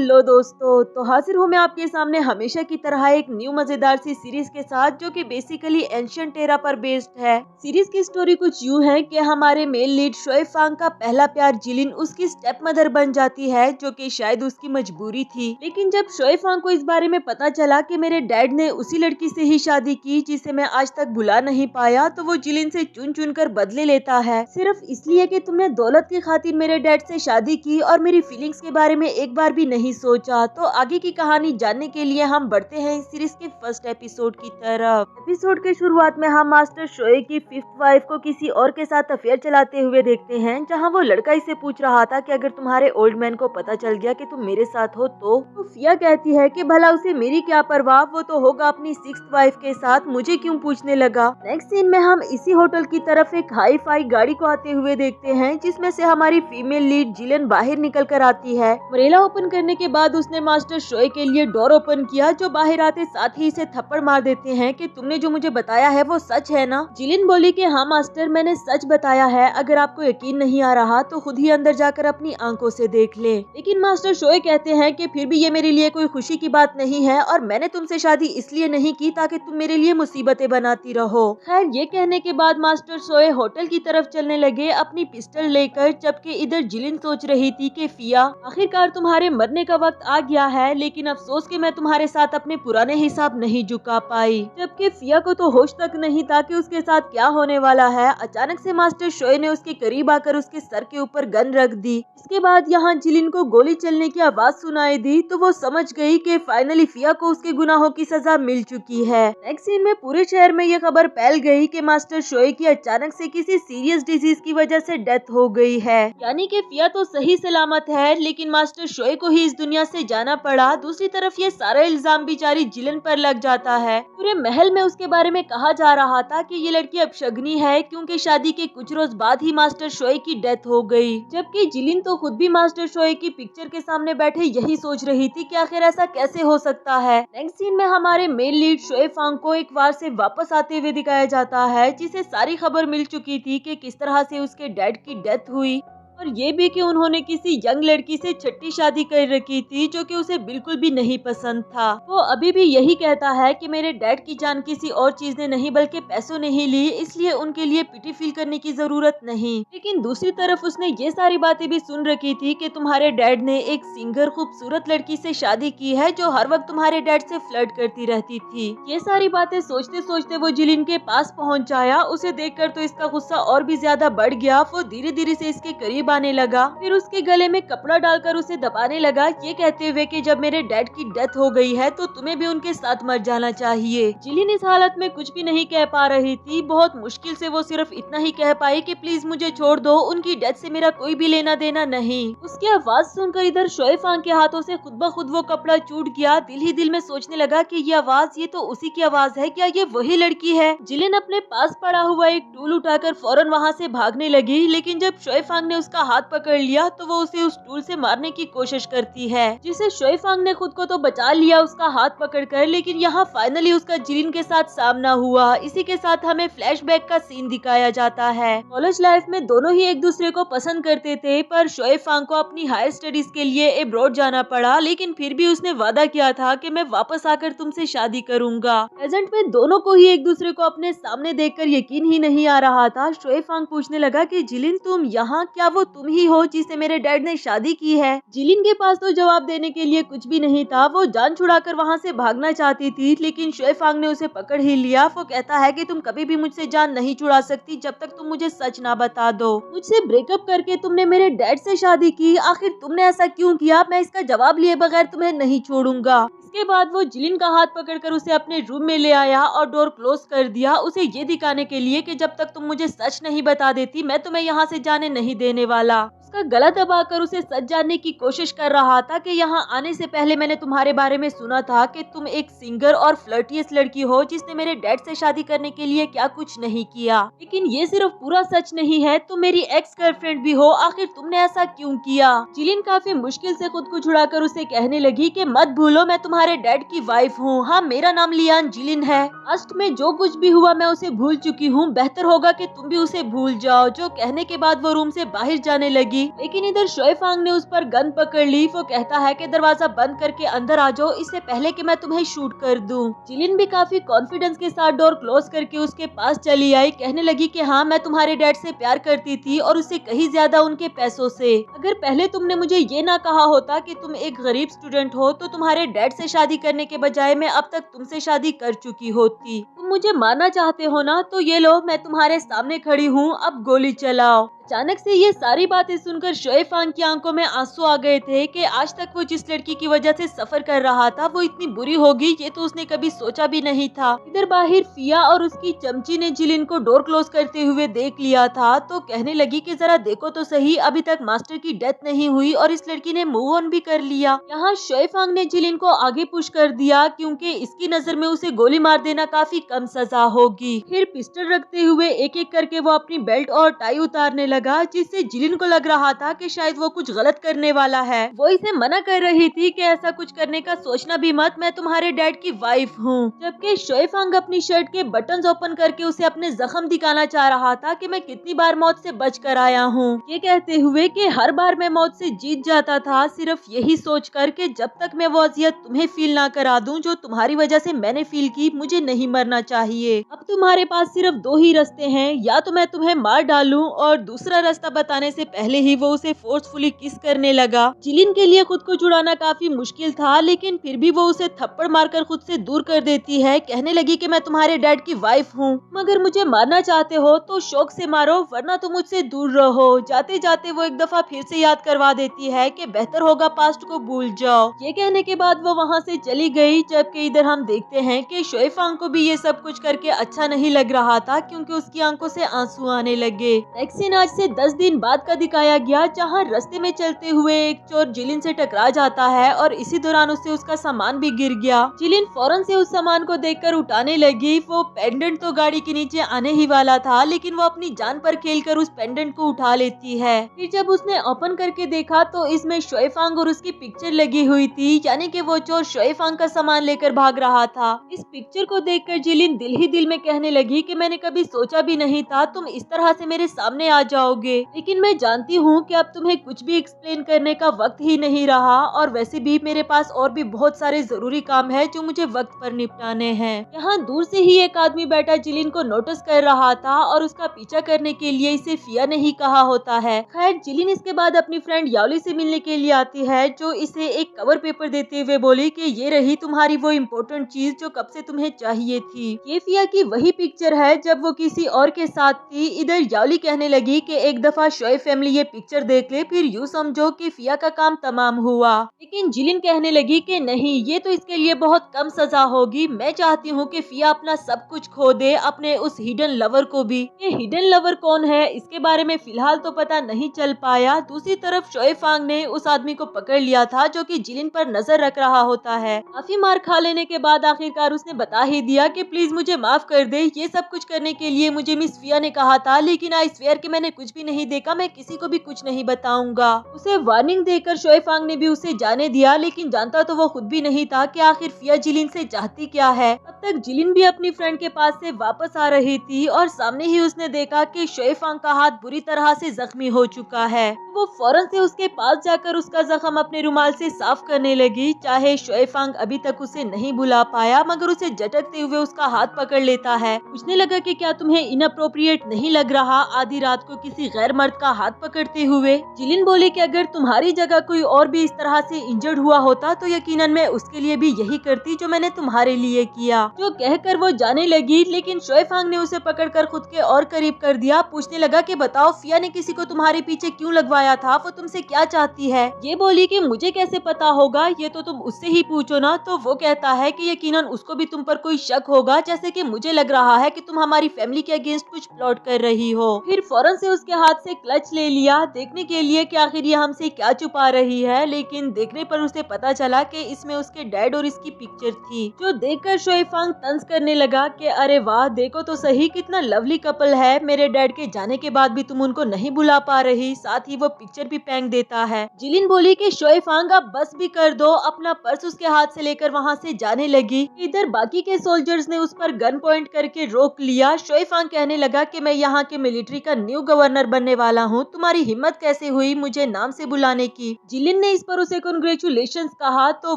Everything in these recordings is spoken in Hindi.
हेलो दोस्तों, तो हाजिर हूँ मैं आपके सामने हमेशा की तरह एक न्यू मजेदार सी सीरीज के साथ जो कि बेसिकली एंशिएंट एरा पर बेस्ड है। सीरीज की स्टोरी कुछ यूँ है कि हमारे मेन लीड शोएब फांग का पहला प्यार जिलिन उसकी स्टेप मदर बन जाती है, जो कि शायद उसकी मजबूरी थी। लेकिन जब शोएब फांग को इस बारे में पता चला कि मेरे डैड ने उसी लड़की से ही शादी की जिसे मैं आज तक भुला नहीं पाया, तो वो जिलिन से चुन चुन कर बदले लेता है, सिर्फ इसलिए कि तुमने दौलत की खातिर मेरे डैड से शादी की और मेरी फीलिंग्स के बारे में एक बार भी नहीं सोचा। तो आगे की कहानी जानने के लिए हम बढ़ते हैं इस सीरीज के फर्स्ट एपिसोड की तरफ। एपिसोड के शुरुआत में हम मास्टर शोए की फिफ्थ वाइफ को किसी और के साथ अफेयर चलाते हुए देखते हैं, जहां वो लड़का इसे पूछ रहा था कि अगर तुम्हारे ओल्ड मैन को पता चल गया कि तुम मेरे साथ हो तो फिया कहती है कि भला उसे मेरी क्या परवाह, वो तो होगा अपनी सिक्स्थ वाइफ के साथ, मुझे क्यों पूछने लगा। नेक्स्ट सीन में हम इसी होटल की तरफ एक हाई फाई गाड़ी को आते हुए देखते हैं, जिसमें से हमारी फीमेल लीड जिलिन बाहर निकल कर आती है। मरेला ओपन करने के बाद उसने मास्टर शोए के लिए डोर ओपन किया, जो बाहर आते साथ ही इसे थप्पड़ मार देते हैं कि तुमने जो मुझे बताया है वो सच है ना। जिलिन बोली कि हाँ मास्टर, मैंने सच बताया है, अगर आपको यकीन नहीं आ रहा तो खुद ही अंदर जाकर अपनी आंखों से देख ले। लेकिन मास्टर शोए कहते हैं कि फिर भी ये मेरे लिए कोई खुशी की बात नहीं है और मैंने तुमसे शादी इसलिए नहीं की ताकि तुम मेरे लिए मुसीबतें बनाती रहो। खैर, ये कहने के बाद मास्टर शोए होटल की तरफ चलने लगे अपनी पिस्टल लेकर, जबकि इधर जिलिन सोच रही थी कि फिया, आखिरकार तुम्हारे मरने का वक्त आ गया है, लेकिन अफसोस कि मैं तुम्हारे साथ अपने पुराने हिसाब नहीं झुका पाई। जबकि फिया को तो होश तक नहीं था कि उसके साथ क्या होने वाला है। अचानक से मास्टर शोए ने उसके करीब आकर उसके सर के ऊपर गन रख दी। इसके बाद यहाँ जिलिन को गोली चलने की आवाज सुनाई दी, तो वो समझ गई कि फाइनली फिया को उसके गुनाहों की सजा मिल चुकी है। नेक्स्ट सीन में पूरे शहर में ये खबर फैल गई कि मास्टर शोए की अचानक से किसी सीरियस डिजीज की वजह से डेथ हो गई है, यानी कि फिया तो सही सलामत है, लेकिन मास्टर शोए को ही इस दुनिया से जाना पड़ा। दूसरी तरफ ये सारा इल्जाम बेचारी जिलिन पर लग जाता है। पूरे महल में उसके बारे में कहा जा रहा था कि ये लड़की अपशगनी है, क्योंकि शादी के कुछ रोज बाद ही मास्टर शोए की डेथ हो गई। जबकि जिलिन तो खुद भी मास्टर शोए की पिक्चर के सामने बैठे यही सोच रही थी कि आखिर ऐसा कैसे हो सकता है। नेक्स्ट सीन में हमारे मेन लीड शोएब फांग को एक बार से वापस आते हुए दिखाया जाता है, जिसे सारी खबर मिल चुकी थी कि किस तरह से उसके डैड की डेथ हुई, और ये भी कि उन्होंने किसी यंग लड़की से छठी शादी कर रखी थी, जो कि उसे बिल्कुल भी नहीं पसंद था। वो अभी भी यही कहता है कि मेरे डैड की जान किसी और चीज ने नहीं बल्कि पैसों ने ही ली, इसलिए उनके लिए पिटी फील करने की जरूरत नहीं। लेकिन दूसरी तरफ उसने ये सारी बातें भी सुन रखी थी कि तुम्हारे डैड ने एक सिंगर खूबसूरत लड़की से शादी की है, जो हर वक्त तुम्हारे डैड से फ्लर्ट करती रहती थी। ये सारी बातें सोचते सोचते वो जिलिन के पास पहुँच आया। उसे देखकर तो इसका गुस्सा और भी ज्यादा बढ़ गया। वो धीरे धीरे से इसके करीब आने लगा, फिर उसके गले में कपड़ा डालकर उसे दबाने लगा, ये कहते हुए कि जब मेरे डैड की डेथ हो गई है तो तुम्हें भी उनके साथ मर जाना चाहिए। जिलिन इस हालत में कुछ भी नहीं कह पा रही थी। बहुत मुश्किल से वो सिर्फ इतना ही कह पाई कि प्लीज मुझे छोड़ दो, उनकी डेथ से मेरा कोई भी लेना देना नहीं। उसकी आवाज सुनकर इधर शोएब फांग के हाथों से खुद ब खुद वो कपड़ा छूट गया। दिल ही दिल में सोचने लगा कि ये आवाज, ये तो उसी की आवाज है, क्या ये वही लड़की है। जिलिन अपने पास पड़ा हुआ एक टूल उठाकर फौरन वहाँ से भागने लगी, लेकिन जब शोएब फांग ने उसका हाथ पकड़ लिया तो वो उसे उस टूल से मारने की कोशिश करती है, जिसे शोएब फांग ने खुद को तो बचा लिया उसका हाथ पकड़कर, लेकिन यहाँ फाइनली उसका जिलिन के साथ सामना हुआ। इसी के साथ हमें फ्लैशबैक का सीन दिखाया जाता है। कॉलेज लाइफ में दोनों ही एक दूसरे को पसंद करते थे, पर शोएब फांग को अपनी हायर स्टडीज के लिए अब्रॉड जाना पड़ा, लेकिन फिर भी उसने वादा किया था कि मैं वापस आकर तुमसे शादी करूंगा। प्रेजेंट में दोनों को ही एक दूसरे को अपने सामने देखकर यकीन ही नहीं आ रहा था। शोएब फांग पूछने लगा कि जिलिन, तुम यहाँ, क्या वो तुम ही हो जिससे मेरे डैड ने शादी की है। जिलिन के पास तो जवाब देने के लिए कुछ भी नहीं था। वो जान छुड़ाकर वहाँ से भागना चाहती थी, लेकिन शोएब फांग ने उसे पकड़ ही लिया। वो कहता है कि तुम कभी भी मुझसे जान नहीं छुड़ा सकती जब तक तुम मुझे सच ना बता दो। मुझसे ब्रेकअप करके तुमने मेरे डैड से शादी की, आखिर तुमने ऐसा क्यों किया? मैं इसका जवाब लिए बगैर तुम्हें नहीं छोड़ूंगा। इसके बाद वो जिलिन का हाथ पकड़कर उसे अपने रूम में ले आया और डोर क्लोज कर दिया, उसे ये दिखाने के लिए कि जब तक तुम मुझे सच नहीं बता देती मैं तुम्हें यहाँ से जाने नहीं देने वाला। उसका गला दबाकर उसे सच जानने की कोशिश कर रहा था कि यहाँ आने से पहले मैंने तुम्हारे बारे में सुना था कि तुम एक सिंगर और फ्लर्टियस लड़की हो जिसने मेरे डैड से शादी करने के लिए क्या कुछ नहीं किया। लेकिन ये सिर्फ पूरा सच नहीं है, तुम मेरी एक्स गर्लफ्रेंड भी हो, आखिर तुमने ऐसा क्यों किया? जिलिन काफी मुश्किल से खुद को छुड़ाकर उसे कहने लगी कि मत भूलो मैं तुम्हारे डैड की वाइफ हूँ। हाँ, मेरा नाम लियान जिलिन है। पास्ट में जो कुछ भी हुआ मैं उसे भूल चुकी हूँ, बेहतर होगा कि तुम भी उसे भूल जाओ। जो कहने के बाद वो रूम से बाहर जाने लगी। लगी, लेकिन इधर शोएफांग ने उस पर गन पकड़ ली। वो कहता है कि दरवाजा बंद करके अंदर आ जाओ, इससे पहले कि मैं तुम्हें शूट कर दूं। जिलिन भी काफी कॉन्फिडेंस के साथ डोर क्लोज करके उसके पास चली आई। कहने लगी कि हाँ, मैं तुम्हारे डैड से प्यार करती थी और उससे कहीं ज्यादा उनके पैसों से। अगर पहले तुमने मुझे ये ना कहा होता कि तुम एक गरीब स्टूडेंट हो तो तुम्हारे डैड से शादी करने के बजाय मैं अब तक तुमसे शादी कर चुकी होती। तुम मुझे मारना चाहते हो ना, तो ये लो, मैं तुम्हारे सामने खड़ी हूँ, अब गोली चलाओ। अचानक से ये सारी बातें सुनकर शोएफांग की आंखों में आंसू आ गए थे कि आज तक वो जिस लड़की की वजह से सफर कर रहा था वो इतनी बुरी होगी, ये तो उसने कभी सोचा भी नहीं था। इधर बाहर फिया और उसकी चमची ने जिलिन को डोर क्लोज करते हुए देख लिया था, तो कहने लगी कि जरा देखो तो सही, अभी तक मास्टर की डेथ नहीं हुई और इस लड़की ने मूव ऑन भी कर लिया। यहाँ शोएफांग ने जिलिन को आगे पुश कर दिया क्योंकि इसकी नजर में उसे गोली मार देना काफी कम सजा होगी। फिर पिस्टल रखते हुए एक एक करके वो अपनी बेल्ट और टाई उतारने लगा, जिससे जिलिन को लग रहा था कि शायद वो कुछ गलत करने वाला है। वो इसे मना कर रही थी कि ऐसा कुछ करने का सोचना भी मत, मैं तुम्हारे डैड की वाइफ हूँ। जबकि शोएफांग अपनी शर्ट के बटन्स ओपन करके उसे अपने जख्म दिखाना चाह रहा था कि मैं कितनी बार मौत से बच कर आया हूँ, ये कहते हुए कि हर बार मैं मौत से जीत जाता था, सिर्फ यही सोच कर कि जब तक मैं वो अजियत तुम्हें फील ना करा दूं जो तुम्हारी वजह से मैंने फील की, मुझे नहीं मरना चाहिए। अब तुम्हारे पास सिर्फ दो ही रास्ते हैं, या तो मैं तुम्हें मार डालूं, और दूसरा रास्ता बताने से पहले ही वो उसे फोर्सफुली किस करने लगा। जिलिन के लिए खुद को छुड़ाना काफी मुश्किल था, लेकिन फिर भी वो उसे थप्पड़ मारकर खुद से दूर कर देती है। कहने लगी कि मैं तुम्हारे डैड की वाइफ हूँ, मगर मुझे मारना चाहते हो तो शौक से मारो, वरना तुम मुझसे दूर रहो। जाते जाते वो एक दफा फिर से याद करवा देती है कि बेहतर होगा पास्ट को भूल जाओ। ये कहने के बाद वो वहाँ से चली गई। जबकि इधर हम देखते हैं कि शोएफांग को भी ये सब कुछ करके अच्छा नहीं लग रहा था, क्योंकि उसकी आंखों से आंसू आने लगे। नेक्स्ट सीन आज से 10 दिन बाद का दिखाया गया, जहाँ रास्ते में चलते हुए एक चोर जिलिन से टकरा जाता है और इसी दौरान उससे उसका सामान भी गिर गया। जिलिन फौरन से उस सामान को देखकर उठाने लगी। वो पेंडेंट तो गाड़ी के नीचे आने ही वाला था, लेकिन वो अपनी जान पर खेलकर उस पेंडेंट को उठा लेती है। फिर जब उसने ओपन करके देखा तो इसमें शोएफांग और उसकी पिक्चर लगी हुई थी, यानी कि वो चोर शोएफांग का सामान लेकर भाग रहा था। इस पिक्चर को देखकर जिलिन दिल ही दिल में कहने लगी कि मैंने कभी सोचा भी नहीं था तुम इस तरह से मेरे सामने आ जाओगे, लेकिन मैं जानती हूँ कि अब तुम्हें कुछ भी एक्सप्लेन करने का वक्त ही नहीं रहा, और वैसे भी मेरे पास और भी बहुत सारे जरूरी काम है जो मुझे वक्त पर निपटाने हैं। यहाँ दूर से ही एक आदमी बैठा जिलिन को नोटिस कर रहा था और उसका पीछा करने के लिए इसे फिया ने ही कहा होता है। खैर, जिलिन इसके बाद अपनी फ्रेंड याओली से मिलने के लिए आती है, जो इसे एक कवर पेपर देते हुए बोली कि ये रही तुम्हारी वो इम्पोर्टेंट चीज जो कब से तुम्हें चाहिए थी। ये फिया की वही पिक्चर है जब वो किसी और के साथ थी। इधर याओली कहने लगी कि एक दफा शोएब फैमिली ये पिक्चर देख ले, फिर यूँ समझो कि फिया का काम तमाम हुआ। लेकिन जिलिन कहने लगी कि नहीं, ये तो इसके लिए बहुत कम सजा होगी। मैं चाहती हूँ कि फिया अपना सब कुछ खो दे, अपने उस हिडन लवर को भी। ये हिडन लवर कौन है इसके बारे में फिलहाल तो पता नहीं चल पाया। दूसरी तरफ शोएफांग ने उस आदमी को पकड़ लिया था जो कि जिलिन पर नजर रख रहा होता है। काफी मार खा लेने के बाद आखिरकार उसने बता ही दिया कि प्लीज मुझे माफ कर दे, ये सब कुछ करने के लिए मुझे मिस फिया ने कहा था, लेकिन आई स्वेयर कि मैंने कुछ भी नहीं देखा, मैं किसी को भी कुछ नहीं बताऊंगा। उसे वार्निंग देकर शोएफांग ने भी उसे जाने दिया, लेकिन जानता तो वो खुद भी नहीं था कि आखिर फिया जिलिन से चाहती क्या है। तब तक जिलिन भी अपनी फ्रेंड के पास से वापस आ रही थी और सामने ही उसने देखा कि शोएफांग का हाथ बुरी तरह से जख्मी हो चुका है। वो फौरन से उसके पास जाकर उसका जख्म अपने रुमाल से साफ करने लगी। चाहे शोएफांग अभी तक उसे नहीं बुला पाया, मगर उसे झटकते हुए उसका हाथ पकड़ लेता है। पूछने लगा कि क्या तुम्हें इनअप्रोप्रिएट नहीं लग रहा आधी रात को किसी गैर मर्द का हाथ पकड़ते हुए। जिलिन बोले कि अगर तुम्हारी जगह कोई और भी इस तरह से इंजर्ड हुआ होता तो यकीनन मैं उसके लिए भी यही करती जो मैंने तुम्हारे लिए किया। जो कहकर वो जाने लगी, लेकिन शोएफांग ने उसे पकड़कर खुद के और करीब कर दिया। पूछने लगा कि बताओ, फिया ने किसी को तुम्हारे पीछे क्यों लगवाया था, वो तुमसे क्या चाहती है। ये बोली कि मुझे कैसे पता होगा, ये तो तुम उससे ही पूछो ना। तो वो कहता है कि यकीनन उसको भी तुम पर कोई शक होगा, जैसे कि मुझे लग रहा है कि तुम हमारी फैमिली के अगेंस्ट कुछ प्लॉट कर रही हो। फिर फौरन से उसके हाथ से क्लच ले लिया, देखने के लिए कि आखिर ये हमसे क्या छुपा रही है। लेकिन देखने पर उसे पता चला कि इसमें उसके डैड और इसकी पिक्चर थी, जो देखकर शोएफांग तंज करने लगा कि अरे वाह, देखो तो सही कितना लवली कपल है। मेरे डैड के जाने के बाद भी तुम उनको नहीं बुला पा रही, साथ ही वो पिक्चर भी फेंक देता है। जिलिन बोली कि शोएफांग अब बस भी कर दो। अपना पर्स उसके हाथ से लेकर वहाँ से जाने लगी। इधर बाकी के सोल्जर्स ने उस पर गन पॉइंट करके रोक लिया। शोएफांग कहने लगा कि मैं यहाँ के मिलिट्री का न्यू गवर्नर गवर्नर बनने वाला हूँ, तुम्हारी हिम्मत कैसे हुई मुझे नाम से बुलाने की। जिलिन ने इस पर उसे कांग्रेचुलेशंस कहा तो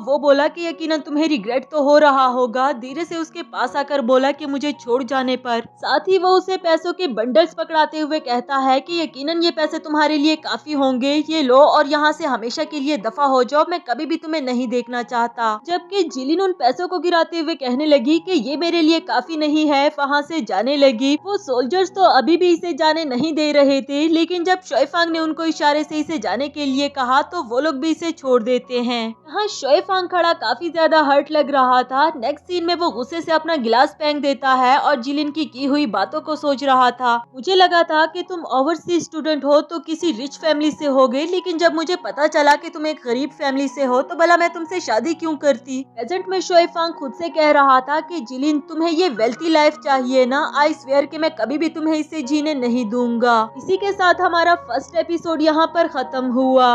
वो बोला कि यकीनन तुम्हें रिग्रेट तो हो रहा होगा। धीरे से उसके पास आकर बोला कि मुझे छोड़ जाने पर। साथ ही वो उसे पैसों के बंडल्स पकड़ाते हुए कहता है कि यकीनन ये पैसे तुम्हारे लिए काफी होंगे, ये लो और यहाँ से हमेशा के लिए दफा हो जाओ, मैं कभी भी तुम्हें नहीं देखना चाहता। जबकि जिलिन उन पैसों को गिराते हुए कहने लगी कि ये मेरे लिए काफी नहीं है, वहाँ से जाने लगी। वो सोल्जर्स तो अभी भी इसे जाने नहीं दे रहे थे, लेकिन जब शोएफांग ने उनको इशारे से इसे जाने के लिए कहा तो वो लोग भी इसे छोड़ देते हैं। यहाँ शोएफांग खड़ा काफी ज्यादा हर्ट लग रहा था। नेक्स्ट सीन में वो गुस्से से अपना गिलास फेंक देता है और जिलिन की हुई बातों को सोच रहा था। मुझे लगा था कि तुम ओवरसीज स्टूडेंट हो तो किसी रिच फैमिली से होगे, लेकिन जब मुझे पता चला कि तुम एक गरीब फैमिली से हो तो भला मैं तुमसे शादी क्यों करती। प्रेजेंट में शोएफांग खुद से कह रहा था कि जिलिन तुम्हें ये वेल्थी लाइफ चाहिए ना, आई स्वेयर कि मैं कभी भी तुम्हें इसे जीने नहीं दूंगा। इसी के साथ हमारा फर्स्ट एपिसोड यहाँ पर खत्म हुआ।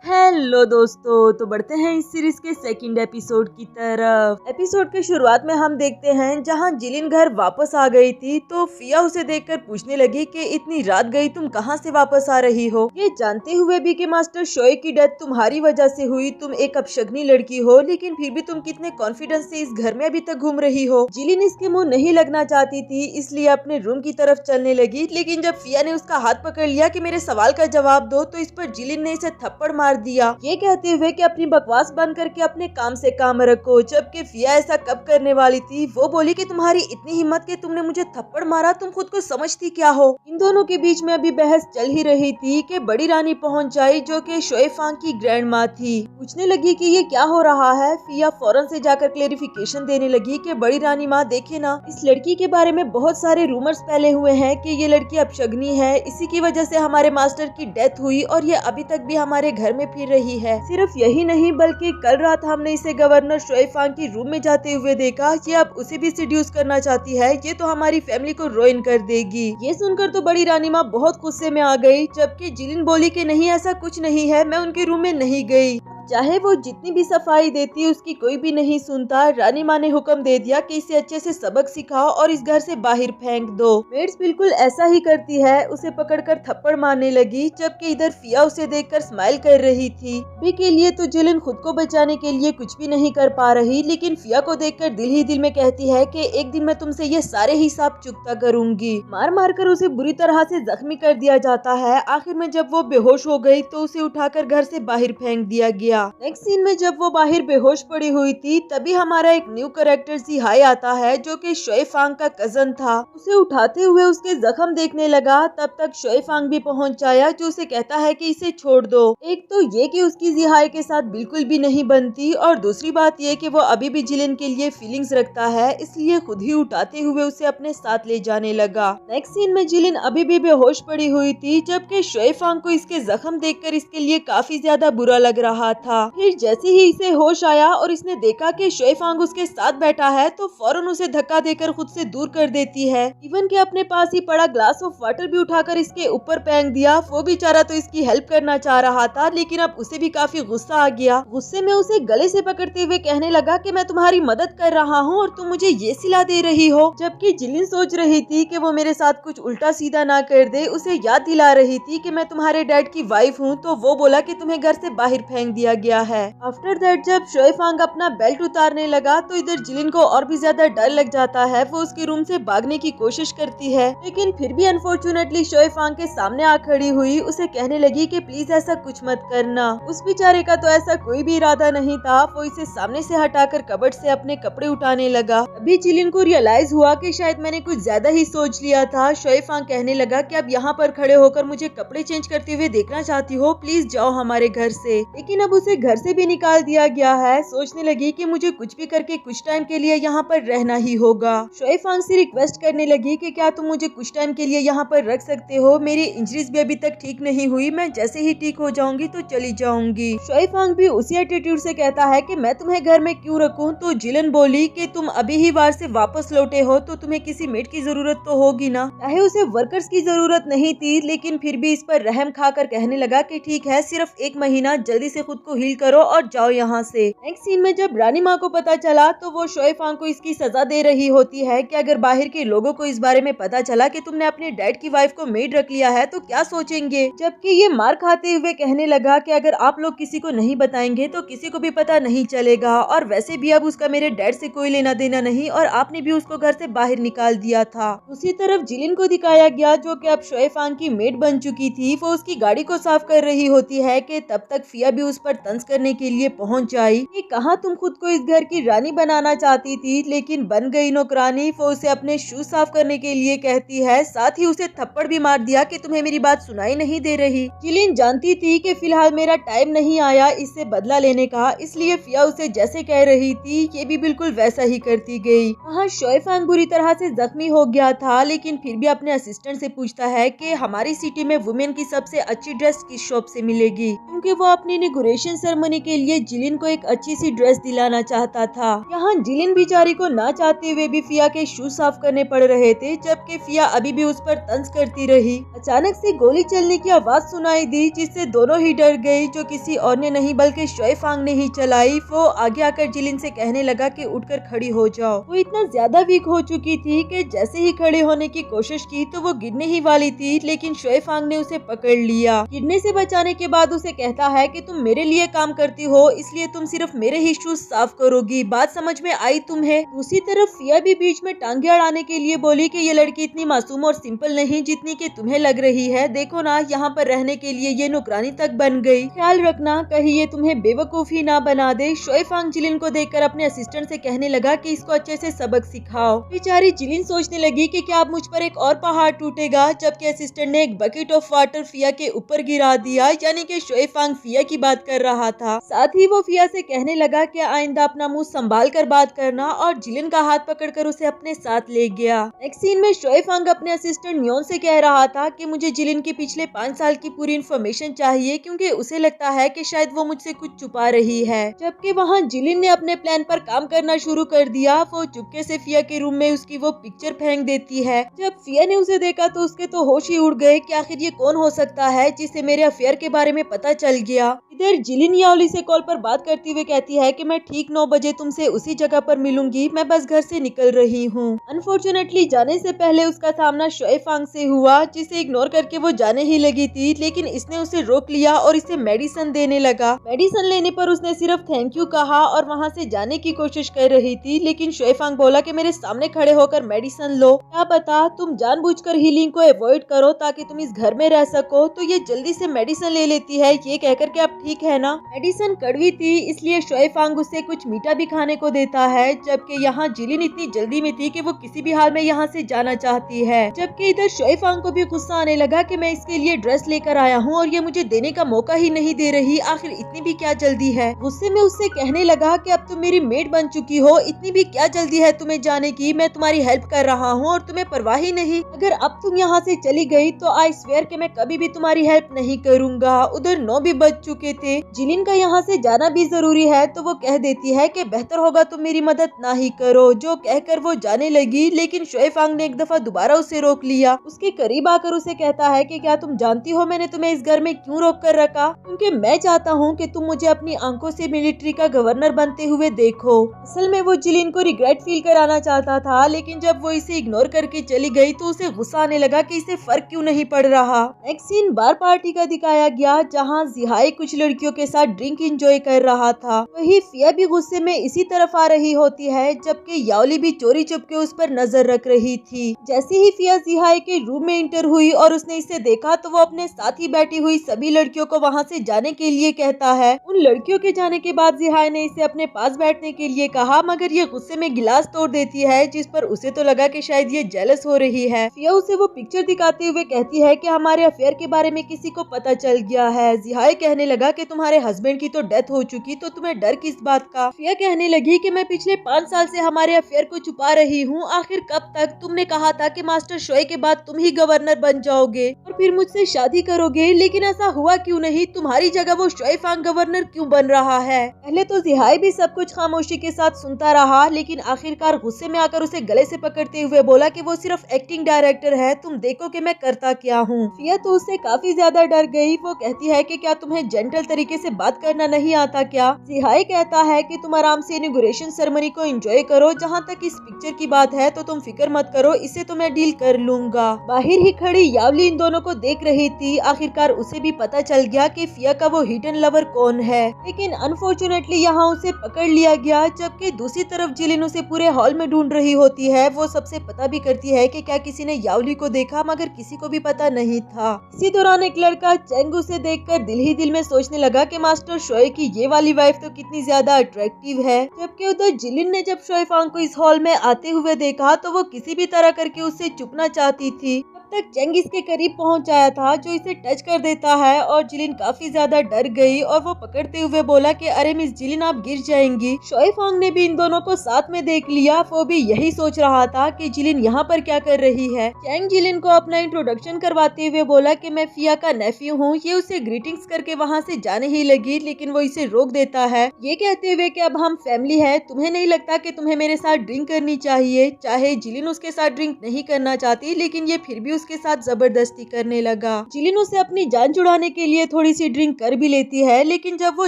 हेलो दोस्तों, तो बढ़ते हैं इस सीरीज के सेकंड एपिसोड की तरफ। एपिसोड के शुरुआत में हम देखते हैं जहां जिलिन घर वापस आ गई थी तो फिया उसे देखकर पूछने लगी कि इतनी रात गई तुम कहां से वापस आ रही हो, ये जानते हुए भी कि मास्टर शोए की डेथ तुम्हारी वजह से हुई, तुम एक अपशगनी लड़की हो, लेकिन फिर भी तुम कितने कॉन्फिडेंस से इस घर में अभी तक घूम रही हो। जिलिन इसके मुँह नहीं लगना चाहती थी, इसलिए अपने रूम की तरफ चलने लगी, लेकिन जब फिया ने उसका हाथ पकड़ लिया कि मेरे सवाल का जवाब दो तो इस पर जिलिन ने इसे थप्पड़ मार दिया, ये कहते हुए कि अपनी बकवास बंद करके अपने काम से काम रखो। जबकि फिया ऐसा कब करने वाली थी, वो बोली कि तुम्हारी इतनी हिम्मत कि तुमने मुझे थप्पड़ मारा, तुम खुद को समझती क्या हो। इन दोनों के बीच में अभी बहस चल ही रही थी कि बड़ी रानी पहुंच जाई जो कि शोएफांग की ग्रैंड माँ थी। पूछने लगी कि ये क्या हो रहा है। फिया फौरन से जाकर क्लेरिफिकेशन देने लगी कि बड़ी रानी माँ देखे ना, इस लड़की के बारे में बहुत सारे रूमर्स फैले हुए हैं कि ये लड़की अपशगनी है, इसी की वजह से हमारे मास्टर की डेथ हुई और ये अभी तक भी हमारे घर में फिर रही है। सिर्फ यही नहीं बल्कि कल रात हमने इसे गवर्नर शोएफांग की रूम में जाते हुए देखा। ये अब उसे भी सिड्यूस करना चाहती है, ये तो हमारी फैमिली को रोइन कर देगी। ये सुनकर तो बड़ी रानी माँ बहुत गुस्से में आ गई, जबकि जिलिन बोली कि नहीं ऐसा कुछ नहीं है, मैं उनके रूम में नहीं गई। चाहे वो जितनी भी सफाई देती उसकी कोई भी नहीं सुनता। रानी माँ ने हुक्म दे दिया कि इसे अच्छे से सबक सिखाओ और इस घर से बाहर फेंक दो। मेड्स बिल्कुल ऐसा ही करती है, उसे पकड़कर थप्पड़ मारने लगी, जबकि इधर फिया उसे देखकर स्माइल कर रही थी। अभी के लिए तो जिलिन खुद को बचाने के लिए कुछ भी नहीं कर पा रही, लेकिन फिया को देखकर दिल ही दिल में कहती है कि एक दिन मैं तुमसे ये सारे हिसाब चुकता करूंगी। मार मार कर उसे बुरी तरह से जख्मी कर दिया जाता है। आखिर में जब वो बेहोश हो गई तो उसे उठाकर घर से बाहर फेंक दिया गया। नेक्स्ट सीन में जब वो बाहर बेहोश पड़ी हुई थी तभी हमारा एक न्यू कैरेक्टर जिहाई आता है जो कि शोएफांग का कजन था। उसे उठाते हुए उसके जख्म देखने लगा, तब तक शोएफांग भी पहुंच आया जो उसे कहता है कि इसे छोड़ दो। एक तो ये कि उसकी जिहाई के साथ बिल्कुल भी नहीं बनती और दूसरी बात ये कि वो अभी भी जिलिन के लिए फीलिंग्स रखता है, इसलिए खुद ही उठाते हुए उसे अपने साथ ले जाने लगा। नेक्स्ट सीन में जिलिन अभी भी बेहोश पड़ी हुई थी, जबकि शोएफांग को इसके जख्म देखकर इसके लिए काफी ज्यादा बुरा लग रहा था। फिर जैसे ही इसे होश आया और इसने देखा कि शोएफांग उसके साथ बैठा है तो फौरन उसे धक्का देकर खुद से दूर कर देती है। इवन के अपने पास ही पड़ा ग्लास ऑफ वाटर भी उठाकर इसके ऊपर फेंक दिया। वो बेचारा तो इसकी हेल्प करना चाह रहा था, लेकिन अब उसे भी काफी गुस्सा आ गया। गुस्से में उसे गले से पकड़ते हुए कहने लगा कि मैं तुम्हारी मदद कर रहा हूँ और तुम मुझे ये सिला दे रही हो। जबकि जिलिन सोच रही थी कि वो मेरे साथ कुछ उल्टा सीधा ना कर दे, उसे याद दिला रही थी कि मैं तुम्हारे डैड की वाइफ हूँ, तो वो बोला कि तुम्हें घर से बाहर फेंक दिया गया है। आफ्टर दैट जब शोएफांग अपना बेल्ट उतारने लगा तो इधर जिलिन को और भी ज्यादा डर लग जाता है। वो उसके रूम से भागने की कोशिश करती है, लेकिन फिर भी अनफॉर्चुनेटली शोएफांग के सामने आ खड़ी हुई उसे कहने लगी कि प्लीज ऐसा कुछ मत करना। उस बेचारे का तो ऐसा कोई भी इरादा नहीं था। वो इसे सामने से हटाकर कबर्ड से अपने कपड़े उठाने लगा। अभी जिलिन को रियलाइज हुआ कि शायद मैंने कुछ ज्यादा ही सोच लिया था। शोएफांग कहने लगा कि अब यहाँ पर खड़े होकर मुझे कपड़े चेंज करते हुए देखना चाहती हो, प्लीज जाओ हमारे घर से। लेकिन अब उसे घर से भी निकाल दिया गया है। सोचने लगी कि मुझे कुछ भी करके कुछ टाइम के लिए यहाँ पर रहना ही होगा। शोएफांग से रिक्वेस्ट करने लगी कि क्या तुम मुझे कुछ टाइम के लिए यहाँ पर रख सकते हो, मेरी इंजरीज भी अभी तक ठीक नहीं हुई, मैं जैसे ही ठीक हो जाऊंगी तो चली जाऊंगी। शोएफांग भी उसी एटीट्यूड से कहता है कि मैं तुम्हें घर में क्यों रखूं। तो जिलिन बोली कि तुम अभी ही वार से वापस लौटे हो तो तुम्हें किसी मेड की जरूरत तो होगी ना। चाहे उसे वर्कर्स की जरूरत नहीं थी, लेकिन फिर भी इस पर रहम खाकर कहने लगा कि ठीक है, सिर्फ 1 महीना, जल्दी से खुद को हील करो और जाओ यहाँ से। नेक्स्ट सीन में जब रानी माँ को पता चला तो वो शोए फांग को इसकी सजा दे रही होती है कि अगर बाहर के लोगों को इस बारे में पता चला कि तुमने अपने डैड की वाइफ को मेड रख लिया है तो क्या सोचेंगे। जबकि ये मार खाते हुए कहने लगा कि अगर आप लोग किसी को नहीं बताएंगे तो किसी को भी पता नहीं चलेगा, और वैसे भी अब उसका मेरे डैड से कोई लेना देना नहीं और आपने भी उसको घर से बाहर निकाल दिया था। उसी तरफ जिलिन को दिखाया गया जो कि अब शोए फांग की मेड बन चुकी थी। वो उसकी गाड़ी को साफ कर रही होती है कि तब तक फिया भी उस पर तंज करने के लिए पहुंच आई कि कहाँ तुम खुद को इस घर की रानी बनाना चाहती थी लेकिन बन गई नौकरानी। वो उसे अपने शूज साफ करने के लिए कहती है, साथ ही उसे थप्पड़ भी मार दिया कि तुम्हें मेरी बात सुनाई नहीं दे रही। जिलिन जानती थी कि फिलहाल मेरा टाइम नहीं आया इससे बदला लेने का, इसलिए फिया उसे जैसे कह रही थी ये भी बिल्कुल वैसा ही करती गई। वहाँ शोए फांग बुरी तरह से जख्मी हो गया था लेकिन फिर भी अपने असिस्टेंट से पूछता है कि हमारी सिटी में वुमेन की सबसे अच्छी ड्रेस किस शॉप से मिलेगी, क्योंकि वो अपनी इनॉग्रेशन सेरेमनी के लिए जिलिन को एक अच्छी सी ड्रेस दिलाना चाहता था। यहाँ जिलिन बेचारी को ना चाहते हुए भी फिया के शूज साफ करने पड़ रहे थे, जबकि फिया अभी भी उस पर तंज करती रही। अचानक से गोली चलने की आवाज सुनाई दी जिससे दोनों ही डर गई, जो किसी और ने नहीं बल्कि शोए फांग ने ही चलाई। वो आगे आकर जिलिन से कहने लगा कि उठकर खड़ी हो जाओ। वो इतना ज्यादा वीक हो चुकी थी कि जैसे ही खड़े होने की कोशिश की तो वो गिरने ही वाली थी, लेकिन शोए फांग ने उसे पकड़ लिया। गिरने से बचाने के बाद उसे कहता है कि तुम मेरे लिए काम करती हो इसलिए तुम सिर्फ मेरे ही शूज साफ करोगी, बात समझ में आई तुम्हें। दूसरी तरफ फिया भी बीच में टांगे अड़ाने के लिए बोली कि ये लड़की इतनी मासूम और सिंपल नहीं जितनी कि तुम्हें लग रही है। देखो ना, यहाँ पर रहने के लिए ये नौकरानी तक बन गई, ख्याल रखना कहीं ये तुम्हें बेवकूफी ना बना दे। शोए फांग जिलिन को देखकर अपने असिस्टेंट से कहने लगा कि इसको अच्छे से सबक सिखाओ। बेचारी जिलिन सोचने लगी कि क्या अब मुझ पर एक और पहाड़ टूटेगा, जबकि असिस्टेंट ने एक बकेट ऑफ वाटर फिया के ऊपर गिरा दिया, यानी कि शोए फांग फिया की बात कर रहा था। साथ ही वो फिया से कहने लगा कि आइंदा अपना मुंह संभाल कर बात करना, और जिलिन का हाथ पकड़कर उसे अपने साथ ले गया। नेक्स्ट सीन में शोए फांग अपने असिस्टेंट न्योन से कह रहा था कि मुझे जिलिन के पिछले 5 साल की पूरी इन्फॉर्मेशन चाहिए, क्योंकि उसे लगता है कि शायद वो मुझसे कुछ छुपा रही है। जबकि वहाँ जिलिन ने अपने प्लान पर काम करना शुरू कर दिया। वो चुपके से फिया के रूम में उसकी वो पिक्चर फेंक देती है। जब फिया ने उसे देखा तो उसके तो होश ही उड़ गए कि आखिर ये कौन हो सकता है जिसे मेरे अफेयर के बारे में पता चल गया। इधर जिलिन याओली से कॉल पर बात करते हुए कहती है कि मैं ठीक 9 बजे तुमसे उसी जगह पर मिलूंगी, मैं बस घर से निकल रही हूँ। अनफॉर्चुनेटली जाने से पहले उसका सामना शोए फांग से हुआ, जिसे इग्नोर करके वो जाने ही लगी थी, लेकिन इसने उसे रोक लिया और इसे मेडिसिन देने लगा। मेडिसिन लेने पर उसने सिर्फ थैंक यू कहा और वहाँ से जाने की कोशिश कर रही थी, लेकिन शोए फांग बोला कि मेरे सामने खड़े होकर मेडिसिन लो, क्या पता तुम जानबूझकर हीलिंग को अवॉइड करो ताकि तुम इस घर में रह सको। तो ये जल्दी से मेडिसिन ले लेती है, ये कहकर के आप ठीक है ना। मेडिसिन कड़वी थी इसलिए शोए फांग उसे कुछ मीठा भी खाने को देता है, जबकि यहाँ जिलिन इतनी जल्दी में थी कि वो किसी भी हाल में यहाँ से जाना चाहती है। जबकि इधर शोए फांग को भी गुस्सा आने लगा कि मैं इसके लिए ड्रेस लेकर आया हूँ और ये मुझे देने का मौका ही नहीं दे रही, आखिर इतनी भी क्या जल्दी है। गुस्से में उससे कहने लगा कि अब तुम मेरी मेड बन चुकी हो, इतनी भी क्या जल्दी है तुम्हें जाने की, मैं तुम्हारी हेल्प कर रहा हूँ और तुम्हें परवाह ही नहीं। अगर अब तुम यहाँ से चली गई तो आई स्वेयर कि मैं कभी भी तुम्हारी हेल्प नहीं करूँगा। उधर 9 भी बज चुके थे। जिलिन का यहाँ से जाना भी जरूरी है तो वो कह देती है कि बेहतर होगा तुम मेरी मदद ना ही करो, जो कहकर वो जाने लगी, लेकिन शोए फांग ने एक दफा दोबारा उसे रोक लिया। उसके करीब आकर उसे कहता है कि क्या तुम जानती हो मैंने तुम्हें इस घर में क्यों रोक कर रखा, क्योंकि मैं चाहता हूँ कि तुम मुझे अपनी आंखों से मिलिट्री का गवर्नर बनते हुए देखो। असल में वो जिलिन को रिग्रेट फील कराना चाहता था, लेकिन जब वो इसे इग्नोर करके चली गई तो उसे गुस्सा आने लगा कि इसे फर्क क्यों नहीं पड़ रहा। नेक्स्ट सीन बार पार्टी का दिखाया गया, जहाँ जिहाई कुछ लड़कियों के साथ ड्रिंक एंजॉय कर रहा था। वही फिया भी गुस्से में इसी तरफ आ रही होती है, जबकि याओली भी चोरी चुपके उस पर नजर रख रही थी। जैसे ही फिया जिहाई के रूम में इंटर हुई और उसने इसे देखा तो वो अपने साथ ही बैठी हुई सभी लड़कियों को वहाँ से जाने के लिए कहता है। उन लड़कियों के जाने के बाद जिहाई ने इसे अपने पास बैठने के लिए कहा, मगर ये गुस्से में गिलास तोड़ देती है, जिस पर उसे तो लगा कि शायद ये जेलस हो रही है। फिया उसे वो पिक्चर दिखाते हुए कहती है कि हमारे अफेयर के बारे में किसी को पता चल गया है। जिहाई कहने लगा कि तुम्हारे हस्बैंड की तो डेथ हो चुकी, तो तुम्हें डर किस बात का। फिया कहने लगी कि मैं पिछले 5 साल से हमारे अफेयर को छुपा रही हूँ, आखिर कब तक। तुमने कहा था कि मास्टर शोए के बाद तुम ही गवर्नर बन जाओगे और फिर मुझसे शादी करोगे, लेकिन ऐसा हुआ क्यों नहीं। तुम्हारी जगह वो शोए फांग गवर्नर क्यों बन रहा है। पहले तो जिहाई भी सब कुछ खामोशी के साथ सुनता रहा, लेकिन आखिरकार गुस्से में आकर उसे गले से पकड़ते हुए बोला कि वो सिर्फ एक्टिंग डायरेक्टर है, तुम देखो कि मैं करता क्या हूँ। फिया तो उससे काफी ज्यादा डर गई। वो कहती है कि क्या तुम्हें जेंटल प्रोफेशनल तरीके से बात करना नहीं आता क्या? जिहाई कहता है कि तुम आराम से इनॉग्रेशन सेरेमनी को एंजॉय करो, जहाँ तक इस पिक्चर की बात है तो तुम फिक्र मत करो, इसे तो मैं डील कर लूंगा। बाहर ही खड़ी यावली इन दोनों को देख रही थी। आखिरकार उसे भी पता चल गया कि फिया का वो हिडन लवर कौन है, लेकिन अनफॉर्चुनेटली यहाँ उसे पकड़ लिया गया। जबकि दूसरी तरफ जिलिन उसे पूरे हॉल में ढूंढ रही होती है। वो सबसे पता भी करती है कि क्या किसी ने यावली को देखा, मगर किसी को भी पता नहीं था। इसी दौरान एक लड़का चेंग उसे देखकर दिल ही दिल में सोचने लगा कि मास्टर शोए की ये वाली वाइफ तो कितनी ज्यादा अट्रैक्टिव है। जबकि उधर जिलिन ने जब शोए फांग को इस हॉल में आते हुए देखा तो वो किसी भी तरह करके उससे चुपना चाहती थी। तक चेंग इसके करीब पहुंच आया था, जो इसे टच कर देता है और जिलिन काफी ज्यादा डर गई और वो पकड़ते हुए बोला कि अरे मिस जिलिन, आप गिर जाएंगी। शोए फांग ने भी इन दोनों को साथ में देख लिया। वो भी यही सोच रहा था कि जिलिन यहाँ पर क्या कर रही है। चेंग जिलिन को अपना इंट्रोडक्शन करवाते हुए बोला कि मैं फिया का नेफ्यू हूँ। ये उसे ग्रीटिंग्स करके वहाँ से जाने ही लगी, लेकिन वो इसे रोक देता है, ये कहते हुए कि अब हम फैमिली है, तुम्हें नहीं लगता कि तुम्हें मेरे साथ ड्रिंक करनी चाहिए? चाहे जिलिन उसके साथ ड्रिंक नहीं करना चाहती, लेकिन ये फिर भी उसके साथ जबरदस्ती करने लगा। जिलिन उसे अपनी जान छुड़ाने के लिए थोड़ी सी ड्रिंक कर भी लेती है, लेकिन जब वो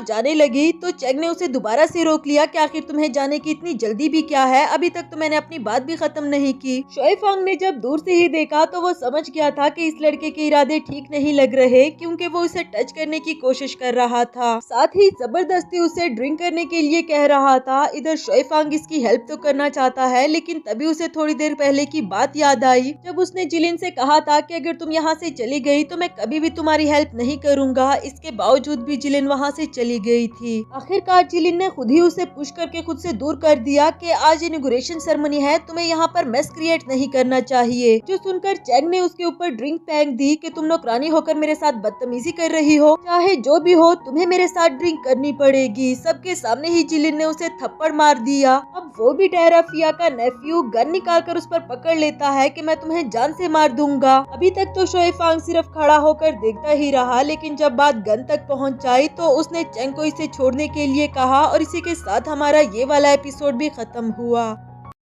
जाने लगी तो चेंग ने उसे दोबारा से रोक लिया कि आखिर तुम्हें जाने की इतनी जल्दी भी क्या है, अभी तक तो मैंने अपनी बात भी खत्म नहीं की। शोए फांग ने जब दूर से ही देखा तो वो समझ गया था कि इस लड़के के इरादे ठीक नहीं लग रहे, क्योंकि वो उसे टच करने की कोशिश कर रहा था, साथ ही जबरदस्ती उसे ड्रिंक करने के लिए कह रहा था। इधर शोए फांग इसकी हेल्प तो करना चाहता है, लेकिन तभी उसे थोड़ी देर पहले की बात याद आई, जब उसने जिलिन से कहा था कि अगर तुम यहाँ से चली गई तो मैं कभी भी तुम्हारी हेल्प नहीं करूँगा। इसके बावजूद भी जिलिन वहाँ से चली गई थी। आखिरकार जिलिन ने खुद ही उसे पुश करके खुद से दूर कर दिया कि आज इनॉग्रेशन सेरेमनी है, तुम्हें यहाँ पर मेस क्रिएट नहीं करना चाहिए। जो सुनकर चेंग ने उसके ऊपर ड्रिंक फेंक दी कि तुम नौकरानी होकर मेरे साथ बदतमीजी कर रही हो, चाहे जो भी हो तुम्हें मेरे साथ ड्रिंक करनी पड़ेगी। सबके सामने ही जिलिन ने उसे थप्पड़ मार दिया। अब वो भी ठहरा फिया का नेफ्यू गन निकाल कर उस पर पकड़ लेता है कि मैं तुम्हें जान से मार दूंगा। अभी तक तो शोए फांग सिर्फ खड़ा होकर देखता ही रहा, लेकिन जब बात गन तक पहुंच जाई तो उसने चेंग को इसे छोड़ने के लिए कहा और इसी के साथ हमारा ये वाला एपिसोड भी खत्म हुआ।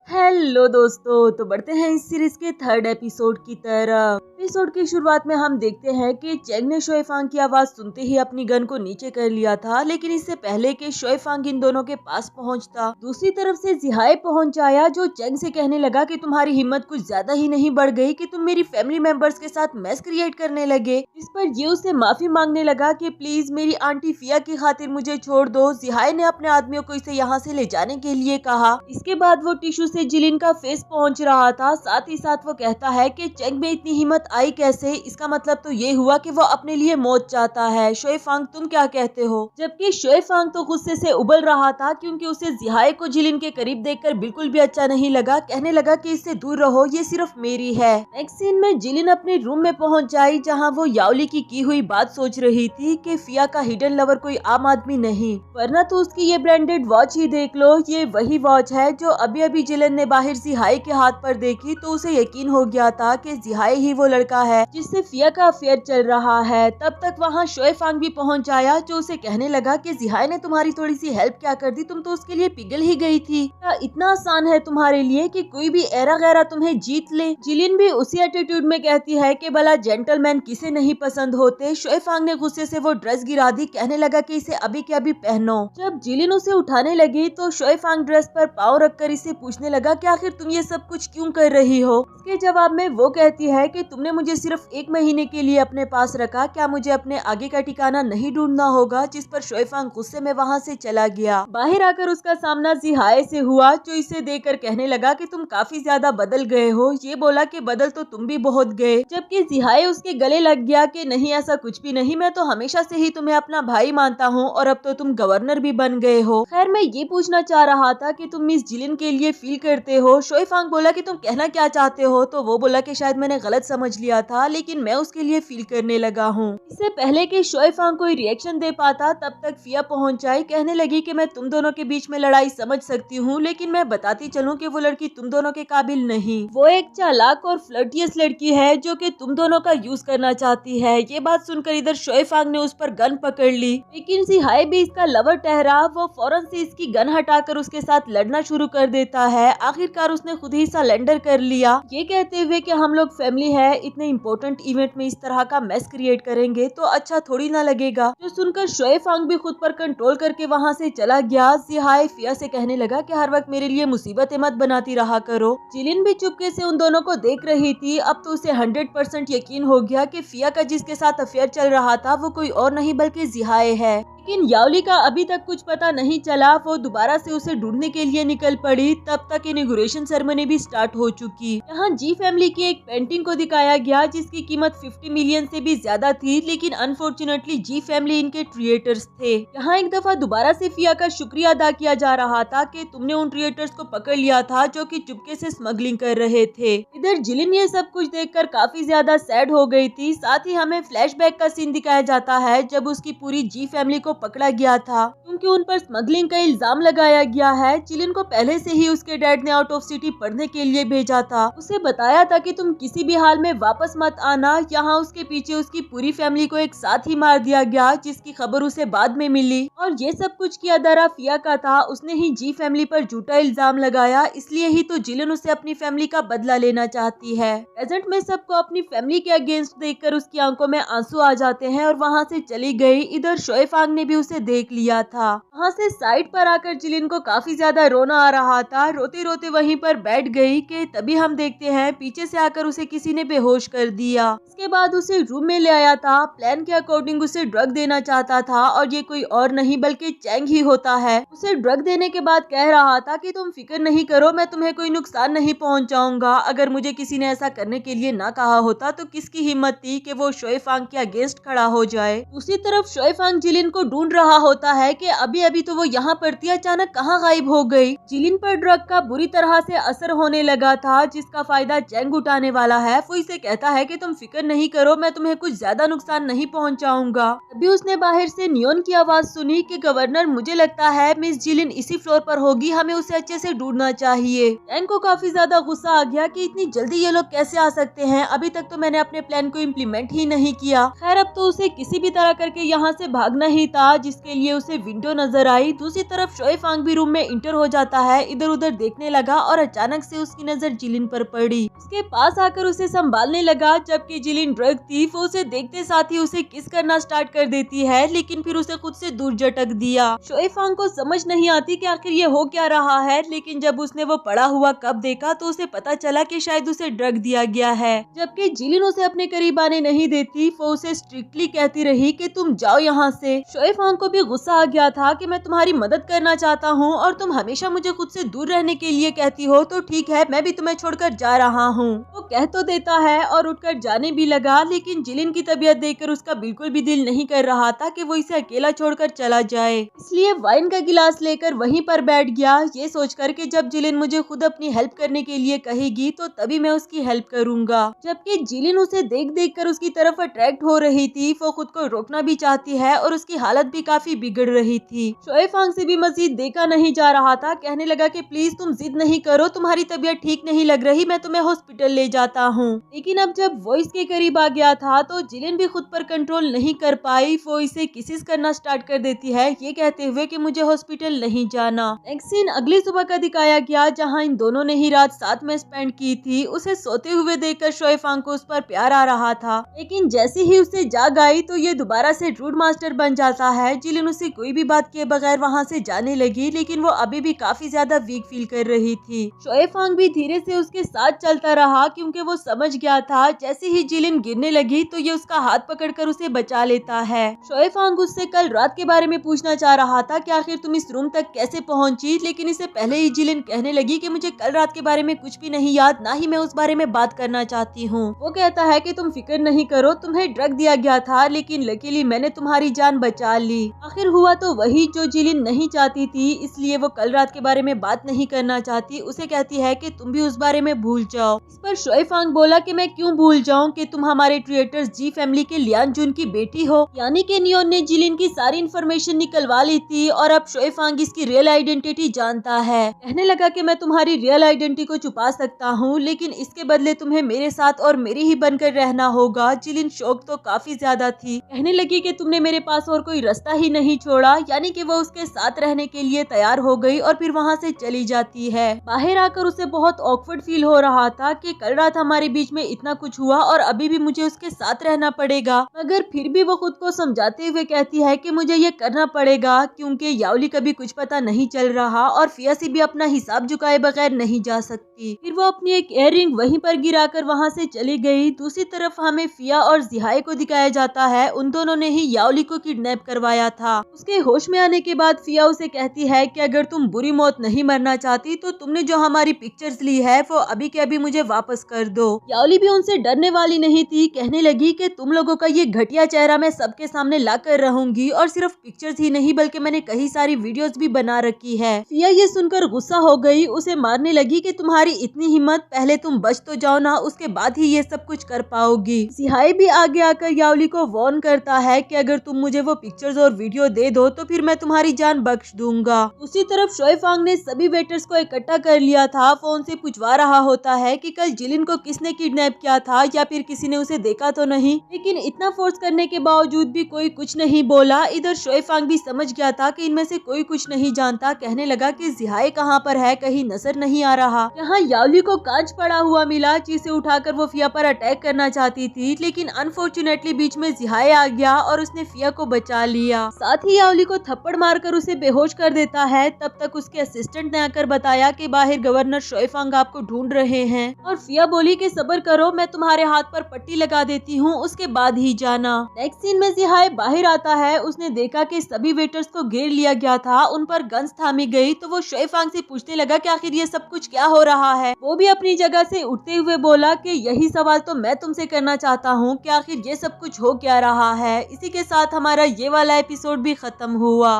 हेलो दोस्तों, तो बढ़ते हैं इस सीरीज के थर्ड एपिसोड की तरफ। एपिसोड की शुरुआत में हम देखते हैं कि चेंग ने शोए फांग की आवाज सुनते ही अपनी गन को नीचे कर लिया था, लेकिन इससे पहले कि शोए फांग इन दोनों के पास पहुंचता, दूसरी तरफ से जिहाई पहुंच आया, जो चेंग से कहने लगा कि तुम्हारी हिम्मत कुछ ज्यादा ही नहीं बढ़ गई कि तुम मेरी फैमिली मेंबर्स के साथ मैस क्रिएट करने लगे। इस पर ये उससे माफी मांगने लगा कि प्लीज मेरी आंटी फिया की खातिर मुझे छोड़ दो। जिहाई ने अपने आदमियों को इसे यहाँ से ले जाने के लिए कहा। इसके बाद वो टिश्यू से जिलिन का फेस पहुंच रहा था, साथ ही साथ वो कहता है कि चेंग में इतनी हिम्मत आई कैसे, इसका मतलब तो ये हुआ कि वो अपने लिए मौत चाहता है। शोए फांग तुम क्या कहते हो? जबकि शोए फांग तो गुस्से से उबल रहा था, क्योंकि उसे जिहाई को जिलिन के करीब देखकर बिल्कुल भी अच्छा नहीं लगा। कहने लगा कि इससे दूर रहो, ये सिर्फ मेरी है। नेक्स्ट सीन में जिलिन अपने रूम में पहुंच जाई, जहाँ वो यावली की हुई बात सोच रही थी कि फिया का हिडन लवर कोई आम आदमी नहीं, वरना तो उसकी ये ब्रांडेड वॉच ही देख लो। ये वही वॉच है जो अभी अभी जिलिन ने बाहर जिहाई के हाथ पर देखी, तो उसे यकीन हो गया था कि जिहाई ही वो लड़का है जिससे फिया का अफेयर चल रहा है। तब तक वहाँ शोए फांग भी पहुँच आया, जो उसे कहने लगा कि जिहाई ने तुम्हारी थोड़ी सी हेल्प क्या कर दी, तुम तो उसके लिए पिघल ही गई थी। क्या इतना आसान है तुम्हारे लिए कि कोई भी एरा गैरा तुम्हें जीत ले? जिलिन भी उसी एटीट्यूड में कहती है कि भला जेंटलमैन किसे नहीं पसंद होते। शोए फांग ने गुस्से से वो ड्रेस गिरा दी, कहने लगा कि इसे अभी के अभी पहनो। जब जिलिन उसे उठाने लगी तो शोए फांग ड्रेस पर पाँव रखकर इसे पूछने लगा कि आखिर तुम ये सब कुछ क्यों कर रही हो? इसके जवाब में वो कहती है कि तुमने मुझे सिर्फ 1 महीने के लिए अपने पास रखा, क्या मुझे अपने आगे का ठिकाना नहीं ढूंढना होगा? जिस पर शोए फांग गुस्से में वहाँ से चला गया। बाहर आकर उसका सामना जिहाई से हुआ, जो इसे देखकर कहने लगा कि तुम काफी ज्यादा बदल गए हो। ये बोला कि बदल तो तुम भी बहुत गए, जबकि जिहाई उसके गले लग गया कि नहीं, ऐसा कुछ भी नहीं, मैं तो हमेशा से ही तुम्हें अपना भाई मानता हूँ और अब तो तुम गवर्नर भी बन गए हो। खैर मैं ये पूछना चाह रहा था कि तुम मिस जिलिन के लिए फील करते हो? शोए फांग बोला कि तुम कहना क्या चाहते हो? तो वो बोला कि शायद मैंने गलत समझ लिया था, लेकिन मैं उसके लिए फील करने लगा हूँ। इससे पहले कि शोए फांग कोई रिएक्शन दे पाता, तब तक फिया पहुंच आई, कहने लगी कि मैं तुम दोनों के बीच में लड़ाई समझ सकती हूँ, लेकिन मैं बताती चलूँ कि वो लड़की तुम दोनों के काबिल नहीं। वो एक चालाक और फ्लर्टियस लड़की है जो कि तुम दोनों का यूज करना चाहती है। ये बात सुनकर इधर शोए फांग ने उस पर गन पकड़ ली, लेकिन जिहाई भी इसका लवर ठहरा। वो फौरन से इसकी गन हटाकर उसके साथ लड़ना शुरू कर देता है। आखिरकार उसने खुद ही सरेंडर कर लिया, ये कहते हुए कि हम लोग फैमिली है, इतने इम्पोर्टेंट इवेंट में इस तरह का मेस क्रिएट करेंगे तो अच्छा थोड़ी ना लगेगा। जो सुनकर शोए फांग भी खुद पर कंट्रोल करके वहाँ से चला गया। जिहाई फिया से कहने लगा कि हर वक्त मेरे लिए मुसीबतें मत बनाती रहा करो। जिलिन भी चुपके से उन दोनों को देख रही थी। अब तो उसे 100% यकीन हो गया कि फिया का जिसके साथ अफेयर चल रहा था वो कोई और नहीं बल्कि जिहाई है। लेकिन याओली का अभी तक कुछ पता नहीं चला। वो दोबारा से उसे ढूंढने के लिए निकल पड़ी। तब तक इनॉग्रेशन सेरेमनी भी स्टार्ट हो चुकी। यहाँ जी फैमिली की एक पेंटिंग को दिखाया गया जिसकी कीमत 50 मिलियन से भी ज्यादा थी, लेकिन अनफॉर्चुनेटली जी फैमिली इनके क्रिएटर्स थे। यहाँ एक दफा दोबारा से फिया का शुक्रिया अदा किया जा रहा था कि तुमने उन क्रिएटर्स को पकड़ लिया था जो कि चुपके से स्मगलिंग कर रहे थे। इधर जिलिन ये सब कुछ देखकर काफी ज्यादा सैड हो गई थी। साथ ही हमें फ्लैशबैक का सीन दिखाया जाता है जब उसकी पूरी जी फैमिली को पकड़ा गया था क्योंकि उन पर स्मगलिंग का इल्जाम लगाया गया है। जिलिन को पहले से ही उसके डैड ने आउट ऑफ सिटी पढ़ने के लिए भेजा था। उसे बताया था कि तुम किसी भी हाल में वापस मत आना। यहाँ उसके पीछे उसकी पूरी फैमिली को एक साथ ही मार दिया गया जिसकी खबर उसे बाद में मिली और ये सब कुछ किया दारा फिया का था। उसने ही जी फैमिली पर झूठा इल्जाम लगाया, इसलिए ही तो जिलिन उसे अपनी फैमिली का बदला लेना चाहती है। प्रेजेंट में सबको अपनी फैमिली के अगेंस्ट देखकर उसकी आंखों में आंसू आ जाते हैं और वहाँ से चली गई। इधर शोए फांग ने भी उसे देख लिया था। वहाँ से साइड पर आकर जिलिन को काफी ज्यादा रोना आ रहा था। रोते रोते वहीं पर बैठ गई कि तभी हम देखते हैं पीछे से आकर उसे किसी ने बेहोश कर दिया। इसके बाद उसे रूम में ले आया था। प्लान के अकॉर्डिंग उसे ड्रग देना चाहता था और ये कोई और नहीं बल्कि चैंग ही होता है। उसे ड्रग देने के बाद कह रहा था कि तुम फिक्र नहीं करो, मैं तुम्हें कोई नुकसान नहीं पहुंचाऊंगा। अगर मुझे किसी ने ऐसा करने के लिए ना कहा होता तो किसकी हिम्मत थी कि वो शोए फांग के अगेंस्ट खड़ा हो जाए। दूसरी तरफ शोए फांग जिलिन को ढूंढ रहा होता है कि अभी अभी तो वो यहाँ पर थी, अचानक कहाँ गायब हो गई। जिलिन पर ड्रग का बुरी तरह से असर होने लगा था जिसका फायदा चैंग उठाने वाला है। वो इसे कहता है कि तुम फिक्र नहीं करो, मैं तुम्हें कुछ ज्यादा नुकसान नहीं पहुँचाऊंगा। तभी उसने बाहर से नियोन की आवाज सुनी कि गवर्नर, मुझे लगता है मिस जिलिन इसी फ्लोर पर होगी, हमें उसे अच्छे से ढूंढना चाहिए। चैंग को काफी ज्यादा गुस्सा आ गया कि इतनी जल्दी ये लोग कैसे आ सकते हैं, अभी तक तो मैंने अपने प्लान को इम्प्लीमेंट ही नहीं किया। खैर अब तो उसे किसी भी तरह करके यहाँ से भागना ही था जिसके लिए उसे विंडो नजर आई। दूसरी तरफ शोए फांग भी रूम में इंटर हो जाता है। इधर उधर देखने लगा और अचानक से उसकी नजर जिलिन पर पड़ी। उसके पास आकर उसे संभालने लगा। जबकि जिलिन ड्रग थी वो उसे देखते साथ ही उसे किस करना स्टार्ट कर देती है, लेकिन फिर उसे खुद से दूर झटक दिया। शोए फांग को समझ नहीं आती कि आखिर ये हो क्या रहा है, लेकिन जब उसने वो पड़ा हुआ कप देखा तो उसे पता चला कि शायद उसे ड्रग दिया गया है। जबकि जिलिन उसे अपने करीब आने नहीं देती, वो उसे स्ट्रिक्टली कहती रही कि तुम जाओ यहाँ से। शोए फांग को भी गुस्सा आ गया था कि मैं तुम्हारी मदद करना चाहता हूँ और तुम हमेशा मुझे खुद से दूर रहने के लिए कहती हो, तो ठीक है मैं भी तुम्हें छोड़कर जा रहा हूँ। वो कह तो देता है और उठकर जाने भी लगा, लेकिन जिलिन की तबीयत देखकर उसका बिल्कुल भी दिल नहीं कर रहा था कि वो इसे अकेला छोड़कर चला जाए। इसलिए वाइन का गिलास लेकर वहीं पर बैठ गया, ये सोचकर कि जब जिलिन मुझे खुद अपनी हेल्प करने के लिए कहेगी तो तभी मैं उसकी हेल्प करूंगा। जबकि जिलिन उसे देख देख कर उसकी तरफ अट्रैक्ट हो रही थी। वो खुद को रोकना भी चाहती है और उसकी हालत भी काफी बिगड़ रही थी। शोए फांग से भी मजीद देखा नहीं जा रहा था। कहने लगा कि प्लीज तुम जिद नहीं करो, तुम्हारी तबीयत ठीक नहीं लग रही, मैं तुम्हें हॉस्पिटल ले जाता हूँ। लेकिन अब जब वो इसके करीब आ गया था तो जिलिन भी खुद पर कंट्रोल नहीं कर पाई। वो इसे किसिस करना स्टार्ट कर देती है, ये कहते हुए कि मुझे हॉस्पिटल नहीं जाना। नेक्स्ट सीन अगली सुबह का दिखाया गया जहाँ इन दोनों ने ही रात साथ में स्पेंड की थी। उसे सोते हुए देखकर शोए फांग को उस पर प्यार आ रहा था, लेकिन जैसे ही उसे जाग आई तो ये दोबारा से रूड मास्टर बन जाता है। जिलिन उसे कोई भी बात किए बगैर वहाँ से जाने लगी, लेकिन वो अभी भी काफी ज्यादा वीक फील कर रही थी। शोए फांग भी धीरे से उसके साथ चलता रहा क्योंकि वो समझ गया था जैसे ही जिलिन गिरने लगी तो ये उसका हाथ पकड़कर उसे बचा लेता है। शोए फांग उससे कल रात के बारे में पूछना चाह रहा था कि आखिर तुम इस रूम तक कैसे पहुंची, लेकिन इससे पहले ही जिलिन कहने लगी कि मुझे कल रात के बारे में कुछ भी नहीं याद, ना ही मैं उस बारे में बात करना चाहती हूँ। वो कहता है कि तुम फिक्र नहीं करो, तुम्हें ड्रग दिया गया था लेकिन लकीली मैंने तुम्हारी जान बचा ली। आखिर हुआ तो वही जो जिलिन नहीं चाहती थी, इसलिए वो कल रात के बारे में बात नहीं करना चाहती। उसे कहती है कि तुम भी उस बारे में भूल जाओ। इस पर शोए फांग बोला कि मैं क्यों भूल जाऊं कि तुम हमारे क्रिएटर्स जी फैमिली के लियान जुन की बेटी हो। यानी कि नियोन ने जिलिन की सारी इन्फॉर्मेशन निकलवा ली थी और अब शोए फांग इसकी रियल आइडेंटिटी जानता है। कहने लगा कि मैं तुम्हारी रियल आइडेंटिटी को छुपा सकता हूँ, लेकिन इसके बदले तुम्हें मेरे साथ और मेरी ही बनकर रहना होगा। जिलिन शौक तो काफी ज्यादा थी। कहने लगी कि तुमने मेरे पास और कोई रास्ता ही नहीं छोड़ा, यानी कि वो उसके साथ रहने के लिए तैयार हो गई और फिर वहाँ से चली जाती है। बाहर आकर उसे बहुत ऑकवर्ड फील हो रहा था कि कल रात हमारे बीच में इतना कुछ हुआ और अभी भी मुझे उसके साथ रहना पड़ेगा, मगर फिर भी वो खुद को समझाते हुए कहती है कि मुझे ये करना पड़ेगा क्योंकि याओली का भी कुछ पता नहीं चल रहा और फिया से भी अपना हिसाब झुकाए बगैर नहीं जा सकती। फिर वो अपनी एक इयररिंग वहीं पर गिराकर वहाँ से चली गई। दूसरी तरफ हमें फिया और जिहाई को दिखाया जाता है, उन दोनों ने ही याओली को किडनैप करवाया था। उसके होश में आने के बाद फिया उसे कहती है कि अगर तुम बुरी मौत नहीं मरना चाहती तो तुमने जो हमारी पिक्चर्स ली है वो अभी के अभी मुझे वापस कर दो। याओली भी उनसे डरने वाली नहीं थी, कहने लगी कि तुम लोगों का ये घटिया चेहरा मैं सबके सामने ला कर रहूंगी और सिर्फ पिक्चर्स ही नहीं बल्कि मैंने कई सारी वीडियोस भी बना रखी है। फिया ये सुनकर गुस्सा हो गई, उसे मारने लगी कि तुम्हारी इतनी हिम्मत, पहले तुम बच तो जाओ ना, उसके बाद ही ये सब कुछ कर पाओगी। जिहाई भी आगे आकर याओली को वार्न करता है कि अगर तुम मुझे वो पिक्चर्स और वीडियो दे दो तो फिर मैं तुम्हारी जान बख्श दूंगा। दूसरी तरफ शोएफांग ने सभी वेटर्स को इकट्ठा कर लिया था। फोन से पूछवा रहा होता है कि कल जिलिन को किसने किडनैप किया था या फिर किसी ने उसे देखा तो नहीं, लेकिन इतना फोर्स करने के बावजूद भी कोई कुछ नहीं बोला। इधर शोएफांग भी समझ गया था कि इनमें से कोई कुछ नहीं जानता, कहने लगा कि जिहाई कहाँ पर है, कहीं नजर नहीं आ रहा। यहाँ याओली को कांच पड़ा हुआ मिला जिसे उठाकर वो फिया पर अटैक करना चाहती थी, लेकिन अनफॉर्चुनेटली बीच में जिहाई आ गया और उसने फिया को बचा लिया। साथ ही याओली को थप्पड़ मारकर उसे बेहोश कर देता है। तब तक उसके असिस्टेंट ने आकर बताया कि बाहर गवर्नर शोएफांग आपको ढूंढ रहे हैं और फिया बोली कि सब्र करो, मैं तुम्हारे हाथ पर पट्टी लगा देती हूँ, उसके बाद ही जाना। नेक्स्ट सीन में जिहाई बाहर आता है। उसने देखा कि सभी वेटर्स को घेर लिया गया था, उन पर गन्स थामी गई, तो वो शोएफांग से पूछने लगा कि आखिर ये सब कुछ क्या हो रहा है। वो भी अपनी जगह से उठते हुए बोला कि यही सवाल तो मैं तुमसे करना चाहता हूँ कि आखिर ये सब कुछ हो क्या रहा है। इसी के साथ हमारा ये वाला एपिसोड भी खत्म हुआ।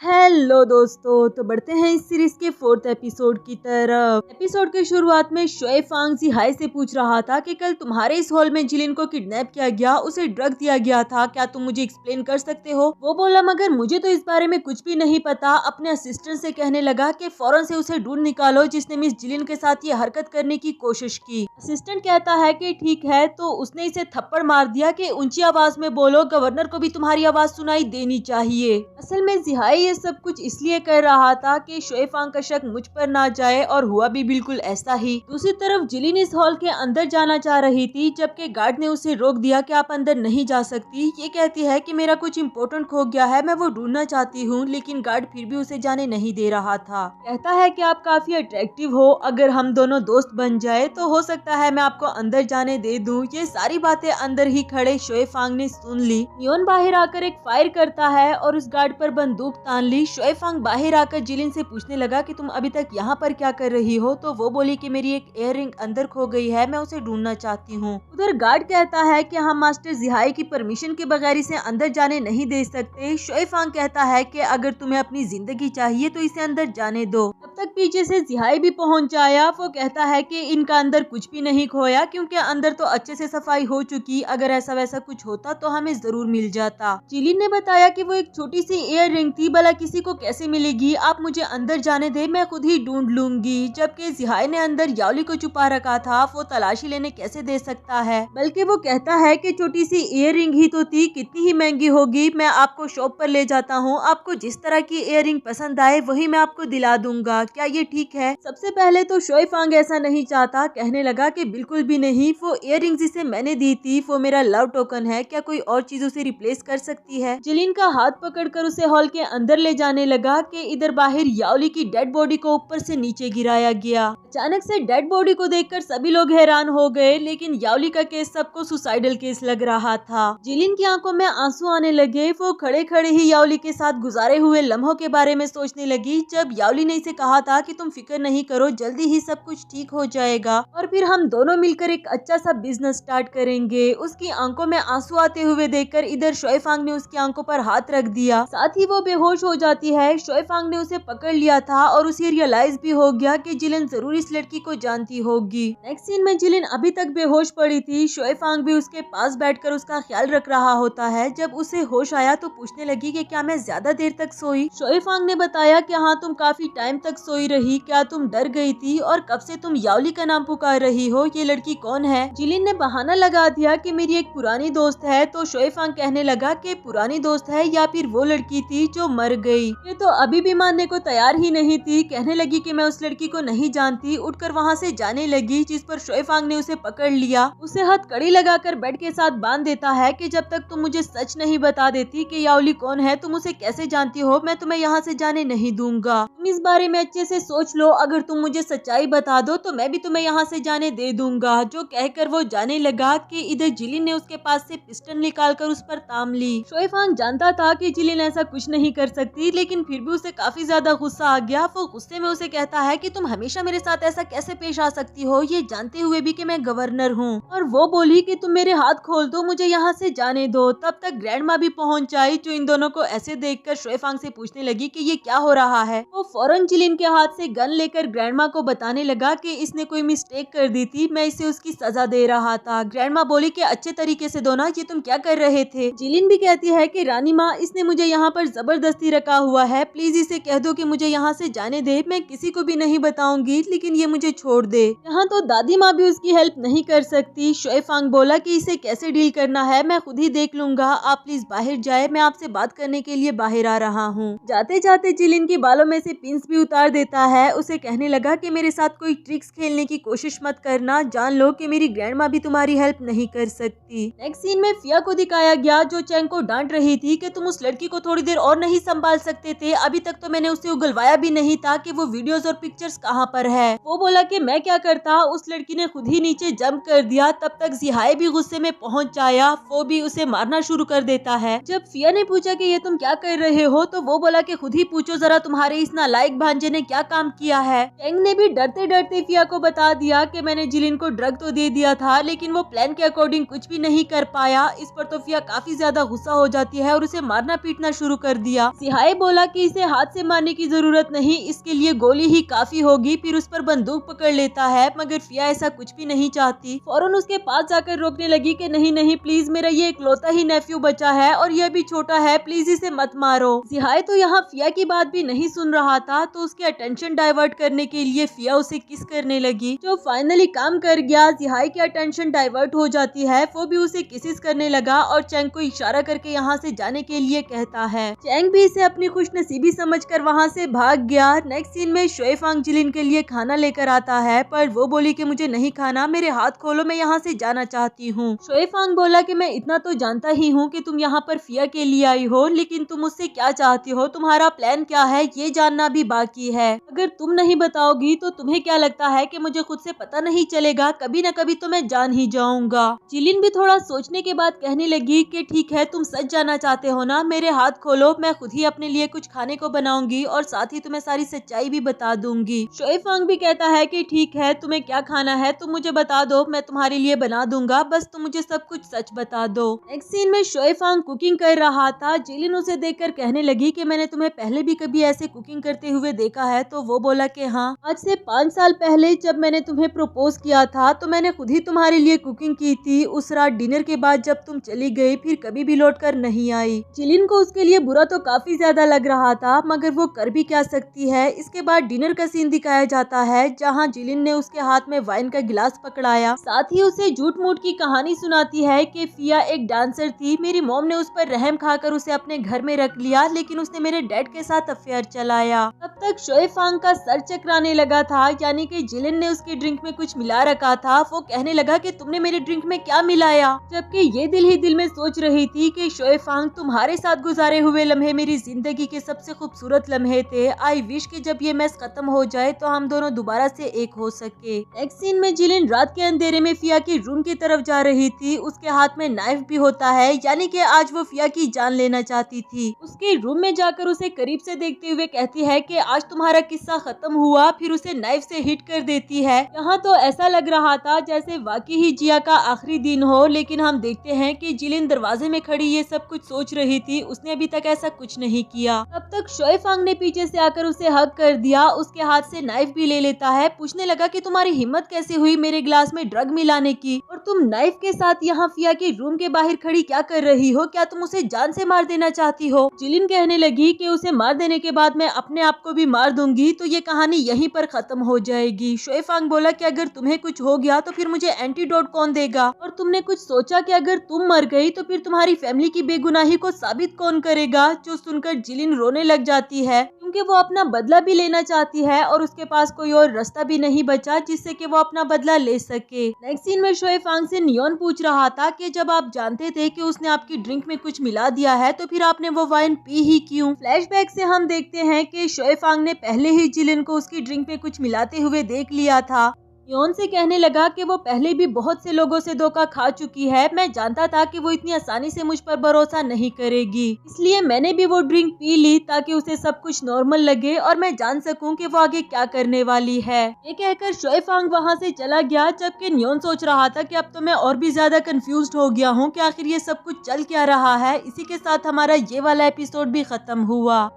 हेलो दोस्तों, तो बढ़ते हैं इस सीरीज के 4th एपिसोड की तरफ। एपिसोड के शुरुआत में शोएफांग जिहाई से पूछ रहा था कि कल तुम्हारे इस हॉल में जिलिन को किडनैप किया गया, उसे ड्रग दिया गया था, क्या तुम मुझे एक्सप्लेन कर सकते हो। वो बोला मगर मुझे तो इस बारे में कुछ भी नहीं पता। अपने असिस्टेंट से कहने लगा कि फौरन से उसे ढूंढ निकालो जिसने मिस जिलिन के साथ ये हरकत करने की कोशिश की। असिस्टेंट कहता है कि ठीक है, तो उसने इसे थप्पड़ मार दिया कि ऊंची आवाज में बोलो, गवर्नर को भी तुम्हारी आवाज सुनाई देनी चाहिए। असल में जिहाई ये सब कुछ इसलिए कर रहा था कि शोएफांग का शक मुझ पर ना जाए, और हुआ भी बिल्कुल ऐसा ही। दूसरी तरफ जिलिन इस हॉल के अंदर जाना चाह रही थी, जबकि गार्ड ने उसे रोक दिया कि आप अंदर नहीं जा सकती। ये कहती है कि मेरा कुछ इम्पोर्टेंट खो गया है, मैं वो ढूंढना चाहती हूँ, लेकिन गार्ड फिर भी उसे जाने नहीं दे रहा था। कहता है कि आप काफी अट्रैक्टिव हो, अगर हम दोनों दोस्त बन जाए तो हो सकता है मैं आपको अंदर जाने दे दूं। ये सारी बातें अंदर ही खड़े शोएफांग ने सुन ली। नियोन बाहर आकर एक फायर करता है और उस गार्ड पर बंदूक तान ली। शोएफांग बाहर आकर जिलिन से पूछने लगा कि तुम अभी तक यहाँ पर क्या कर रही हो, तो वो बोली कि मेरी एक इयररिंग अंदर खो गई है, मैं उसे ढूंढना चाहती हूँ। उधर गार्ड कहता है कि हम मास्टर जिहाई की परमिशन के बगैर इसे अंदर जाने नहीं दे सकते। शोएफांग कहता है कि अगर तुम्हें अपनी जिंदगी चाहिए तो इसे अंदर जाने दो। तब तक पीछे से जिहाई भी पहुँच आया। वो कहता है कि इनका अंदर कुछ भी नहीं खोया, क्योंकि अंदर तो अच्छे से सफाई हो चुकी, अगर ऐसा वैसा कुछ होता तो हमें जरूर मिल जाता। जिलिन ने बताया कि वो एक छोटी सी इयररिंग थी, भला किसी को कैसे मिलेगी, आप मुझे अंदर जाने दे, मैं खुद ही ढूंढ लूंगी। जबकि जिहाई ने अंदर याओली को छुपा रखा था, वो तलाशी लेने कैसे दे सकता है। बल्कि वो कहता है कि छोटी सी इयररिंग ही तो थी, कितनी ही महंगी होगी, मैं आपको शॉप पर ले जाता हूँ, आपको जिस तरह की इयररिंग पसंद आए वही मैं आपको दिला दूंगा, क्या ये ठीक है। सबसे पहले तो शोएफांग ऐसा नहीं चाहता, कहने लगा कि बिल्कुल भी नहीं, वो इयररिंग जिसे मैंने दी थी वो मेरा लव टोकन है, क्या कोई और चीज उसे रिप्लेस कर सकती है। जिलिन का हाथ पकड़कर उसे हॉल के अंदर ले जाने लगा कि इधर बाहर याओली की डेड बॉडी को ऊपर से नीचे गिराया गया। अचानक से डेड बॉडी को देखकर सभी लोग हैरान हो गए, लेकिन याओली का केस सबको सुसाइडल केस लग रहा था। जिलिन की आंखों में आंसू आने लगे। वो खड़े खड़े ही याओली के साथ गुजारे हुए लम्हों के बारे में सोचने लगी, जब याओली ने इसे कहा था कि तुम फिक्र नहीं करो, जल्दी ही सब कुछ ठीक हो जाएगा और फिर हम दोनों मिलकर एक अच्छा सा बिजनेस स्टार्ट करेंगे। उसकी आंखों में आंसू आते हुए देखकर इधर शोएफांग ने उसकी आंखों पर हाथ रख दिया, साथ ही वो बेहोश हो जाती है। शोएफांग ने उसे पकड़ लिया था और उसे रियलाइज भी हो गया कि जिलिन जरूर इस लड़की को जानती होगी। नेक्स्ट सीन में जिलिन अभी तक बेहोश पड़ी थी। शोएफांग भी उसके पास बैठकर उसका ख्याल रख रहा होता है। जब उसे होश आया तो पूछने लगी कि क्या मैं ज्यादा देर तक सोई। शोएफांग ने बताया कि हाँ, तुम काफी टाइम तक सोई रही। क्या तुम डर गई थी और कब से तुम याओली का नाम पुकार रही हो? ये लड़की कौन है? जिलिन ने बहाना लगा दिया कि मेरी एक पुरानी दोस्त है। तो शोएफांग कहने लगा कि पुरानी दोस्त है या फिर वो लड़की थी जो मर गई। ये तो अभी भी मानने को तैयार ही नहीं थी। कहने लगी कि मैं उस लड़की को नहीं जानती। उठकर वहाँ से जाने लगी, जिस पर शोएफांग ने उसे पकड़ लिया। उसे हथकड़ी लगाकर बेड के साथ बांध देता है कि जब तक तुम मुझे सच नहीं बता देती कि याओली कौन है, तुम उसे कैसे जानती हो, मैं तुम्हें यहाँ से जाने नहीं दूंगा। तुम इस बारे में अच्छे से सोच लो। अगर तुम मुझे सच्चाई बता दो तो मैं भी तुम्हें यहाँ से जाने दे दूंगा। जो कहकर वो जाने लगा कि इधर जिलिन ने उसके पास से पिस्टल निकालकर उस पर ताम ली। शोएफांग जानता था कि जिलिन ऐसा कुछ नहीं कर सकती, लेकिन फिर भी उसे काफी ज्यादा गुस्सा आ गया। वो गुस्से में उसे कहता है कि तुम हमेशा मेरे साथ ऐसा कैसे पेश आ सकती हो, ये जानते हुए भी कि मैं गवर्नर हूँ। और वो बोली कि तुम मेरे हाथ खोल दो, मुझे यहाँ से जाने दो। तब तक ग्रैंडमा भी पहुँच आई, जो इन दोनों को ऐसे देखकर शोएफांग से पूछने लगी कि ये क्या हो रहा है। वो फौरन जिलिन के हाथ से गन लेकर ग्रैंडमा को बताने लगा कि इसने कोई मिस्टेक कर दी थी, मैं इसे उसकी सजा दे रहा था। ग्रैंडमा बोली कि अच्छे तरीके से दो ना, ये तुम क्या कर रहे थे? जिलिन भी कहती है कि रानी माँ, इसने मुझे यहाँ पर जबरदस्ती रखा हुआ है, प्लीज इसे कह दो कि मुझे यहाँ से जाने दे। मैं किसी को भी नहीं बताऊंगी, लेकिन ये मुझे छोड़ दे। यहाँ तो दादी माँ भी उसकी हेल्प नहीं कर सकती। शोएफांग बोला कि इसे कैसे डील करना है मैं खुद ही देख लूंगा, आप प्लीज बाहर जाए, मैं आपसे बात करने के लिए बाहर आ रहा हूँ। जाते जाते जिलिन के बालों में से पिंस भी उतार देता है। उसे कहने लगा कि मेरे साथ कोई ट्रिक्स खेलने की कोशिश मत करना, जान लो कि मेरी ग्रैंडमा भी तुम्हारी हेल्प नहीं कर सकती। नेक्स्ट सीन में फिया को दिखाया गया, जो चैंग को डांट रही थी कि तुम उस लड़की को थोड़ी देर और नहीं संभाल सकते थे, अभी तक तो मैंने उसे उगलवाया भी नहीं था कि वो वीडियोस और पिक्चर्स कहाँ पर है। वो बोला कि मैं क्या करता, उस लड़की ने खुद ही नीचे जंप कर दिया। तब तक जिहाई भी गुस्से में पहुंच आया। वो भी उसे मारना शुरू कर देता है। जब फिया ने पूछा कि ये तुम क्या कर रहे हो, तो वो बोला कि खुद ही पूछो जरा, तुम्हारे इस नालायक भांजे ने क्या काम किया है। चैंग ने भी डरते डरते फिया को बता दिया कि मैंने जिलिन को ड्रग तो दे दिया था, लेकिन वो प्लान के अकॉर्डिंग कुछ भी नहीं कर पाया। इस पर तो फिया काफी ज्यादा गुस्सा हो जाती है और उसे मारना पीटना शुरू कर दिया। सिहाई बोला कि इसे हाथ से मारने की जरूरत नहीं, इसके लिए गोली ही काफी होगी। फिर उस पर बंदूक पकड़ लेता है, मगर फिया ऐसा कुछ भी नहीं चाहती। फौरन उसके पास जाकर रोकने लगी कि नहीं नहीं प्लीज, मेरा ये इकलौता ही नेफ्यू बचा है और यह भी छोटा है, प्लीज इसे मत मारो। सिहाई तो यहाँ फिया की बात भी नहीं सुन रहा था, तो उसके अटेंशन डाइवर्ट करने के लिए फिया उसे किस करने लगी, जो फाइनली काम कर गया। सिहाई की अटेंशन डाइवर्ट हो जाती है, वो भी उसे किसिस करने लगा और चैंग को इशारा करके यहाँ से जाने के लिए कहता है। चैंग भी इसे अपनी खुशनसीबी समझकर वहाँ से भाग गया। नेक्स्ट सीन में शोएफांग जिलिन के लिए खाना लेकर आता है, पर वो बोली कि मुझे नहीं खाना, मेरे हाथ खोलो, मैं यहाँ से जाना चाहती हूँ। शोएफांग बोला कि मैं इतना तो जानता ही हूँ कि तुम यहाँ पर फिया के लिए आई हो, लेकिन तुम मुझसे क्या चाहती हो, तुम्हारा प्लान क्या है, ये जानना भी बाकी है। अगर तुम नहीं बताओगी तो तुम्हें क्या लगता है कि मुझे खुद से पता नहीं चलेगा, कभी न कभी तो मैं जान ही जाऊंगा। जिलिन भी थोड़ा सोचने के बाद कहने लगी कि ठीक है, तुम सच जाना चाहते हो ना, मेरे हाथ खोलो, मैं खुद ही अपने लिए कुछ खाने को बनाऊंगी और साथ ही तुम्हें सारी सच्चाई भी बता दूंगी। शोएफांग भी कहता है कि ठीक है, तुम्हें क्या खाना है तुम मुझे बता दो, मैं तुम्हारे लिए बना दूंगा, बस तुम मुझे सब कुछ सच बता दो। नेक्स्ट सीन में शोएफांग कुकिंग कर रहा था। जिलिन उसे देखकर कहने लगी कि मैंने तुम्हें पहले भी कभी ऐसे कुकिंग करते हुए देखा है, तो वो बोला कि हाँ, आज से 5 साल पहले जब मैंने तुम्हें प्रपोज किया था तो मैंने खुद ही तुम्हारे लिए कुकिंग की थी। उस रात डिनर के बाद जब तुम चली गई, फिर कभी भी लौट कर नहीं आई। जिलिन को उसके लिए बुरा तो काफी ज्यादा लग रहा था, मगर वो कर भी क्या सकती है। इसके बाद डिनर का सीन दिखाया जाता है, जहाँ जिलिन ने उसके हाथ में वाइन का गिलास पकड़ाया, साथ ही उसे झूठ मूठ की कहानी सुनाती है कि फिया एक डांसर थी, मेरी मॉम ने उस पर रहम खाकर उसे अपने घर में रख लिया, लेकिन उसने मेरे डैड के साथ अफेयर चलाया। तब तक शोएफांग का सर चकराने लगा था, यानी कि जिलिन ने उसकी ड्रिंक में कुछ मिला रखा था। वो कहने लगा कि तुमने मेरी ड्रिंक में क्या मिलाया, जबकि ये दिल ही दिल में सोच रही थी कि शोएफांग, तुम्हारे साथ गुजारे हुए लम्हे मेरी जिंदगी के सबसे खूबसूरत लम्हे थे। आई विश कि जब ये मैस खत्म हो जाए तो हम दोनों दोबारा से एक हो सके। नेक्स्ट सीन में जिलिन रात के अंधेरे में फिया की रूम की तरफ जा रही थी। उसके हाथ में नाइफ भी होता है, यानी कि आज वो फिया की जान लेना चाहती थी। उसके रूम में जाकर उसे करीब से देखते हुए कहती है कि आज तुम्हारा किस्सा खत्म हुआ, फिर उसे नाइफ से हिट कर देती है। यहाँ तो ऐसा लग रहा था जैसे वाकई ही जिया का आखिरी दिन हो, लेकिन हम देखते हैं कि जिलिन दरवाजे में खड़ी ये सब कुछ सोच रही थी, उसने अभी तक ऐसा कुछ नहीं नहीं किया। तब तक शोए फांग ने पीछे से आकर उसे हग कर दिया, उसके हाथ से नाइफ भी ले लेता है। पूछने लगा कि तुम्हारी हिम्मत कैसे हुई मेरे ग्लास में ड्रग मिलाने की, और तुम नाइफ के साथ यहाँ फिया के रूम के बाहर खड़ी क्या कर रही हो? क्या तुम उसे जान से मार देना चाहती हो? जिलिन कहने लगी कि उसे मार देने के बाद मैं अपने आप को भी मार दूंगी, तो ये कहानी यहीं पर खत्म हो जाएगी। शोए फांग बोला कि अगर तुम्हें कुछ हो गया तो फिर मुझे एंटीडोट कौन देगा, और तुमने कुछ सोचा कि अगर तुम मर गई तो फिर तुम्हारी फैमिली की बेगुनाही को साबित कौन करेगा? जो सुनकर जिलिन रोने लग जाती है, क्योंकि वो अपना बदला भी लेना चाहती है और उसके पास कोई और रास्ता भी नहीं बचा जिससे कि वो अपना बदला ले सके। नेक्स्ट सीन में शोए फांग से नियोन पूछ रहा था कि जब आप जानते थे कि उसने आपकी ड्रिंक में कुछ मिला दिया है तो फिर आपने वो वाइन पी ही क्यों? फ्लैशबैक से हम देखते हैं कि शोए फांग ने पहले ही जिलिन को उसकी ड्रिंक में कुछ मिलाते हुए देख लिया था। नियोन से कहने लगा कि वो पहले भी बहुत से लोगों से धोखा खा चुकी है। मैं जानता था कि वो इतनी आसानी से मुझ पर भरोसा नहीं करेगी, इसलिए मैंने भी वो ड्रिंक पी ली ताकि उसे सब कुछ नॉर्मल लगे और मैं जान सकूं कि वो आगे क्या करने वाली है। ये कहकर शोए फांग वहाँ से चला गया, जबकि नियोन सोच रहा था कि अब तो मैं और भी ज्यादा कंफ्यूज्ड हो गया हूँ कि आखिर ये सब कुछ चल क्या रहा है। इसी के साथ हमारा ये वाला एपिसोड भी खत्म हुआ।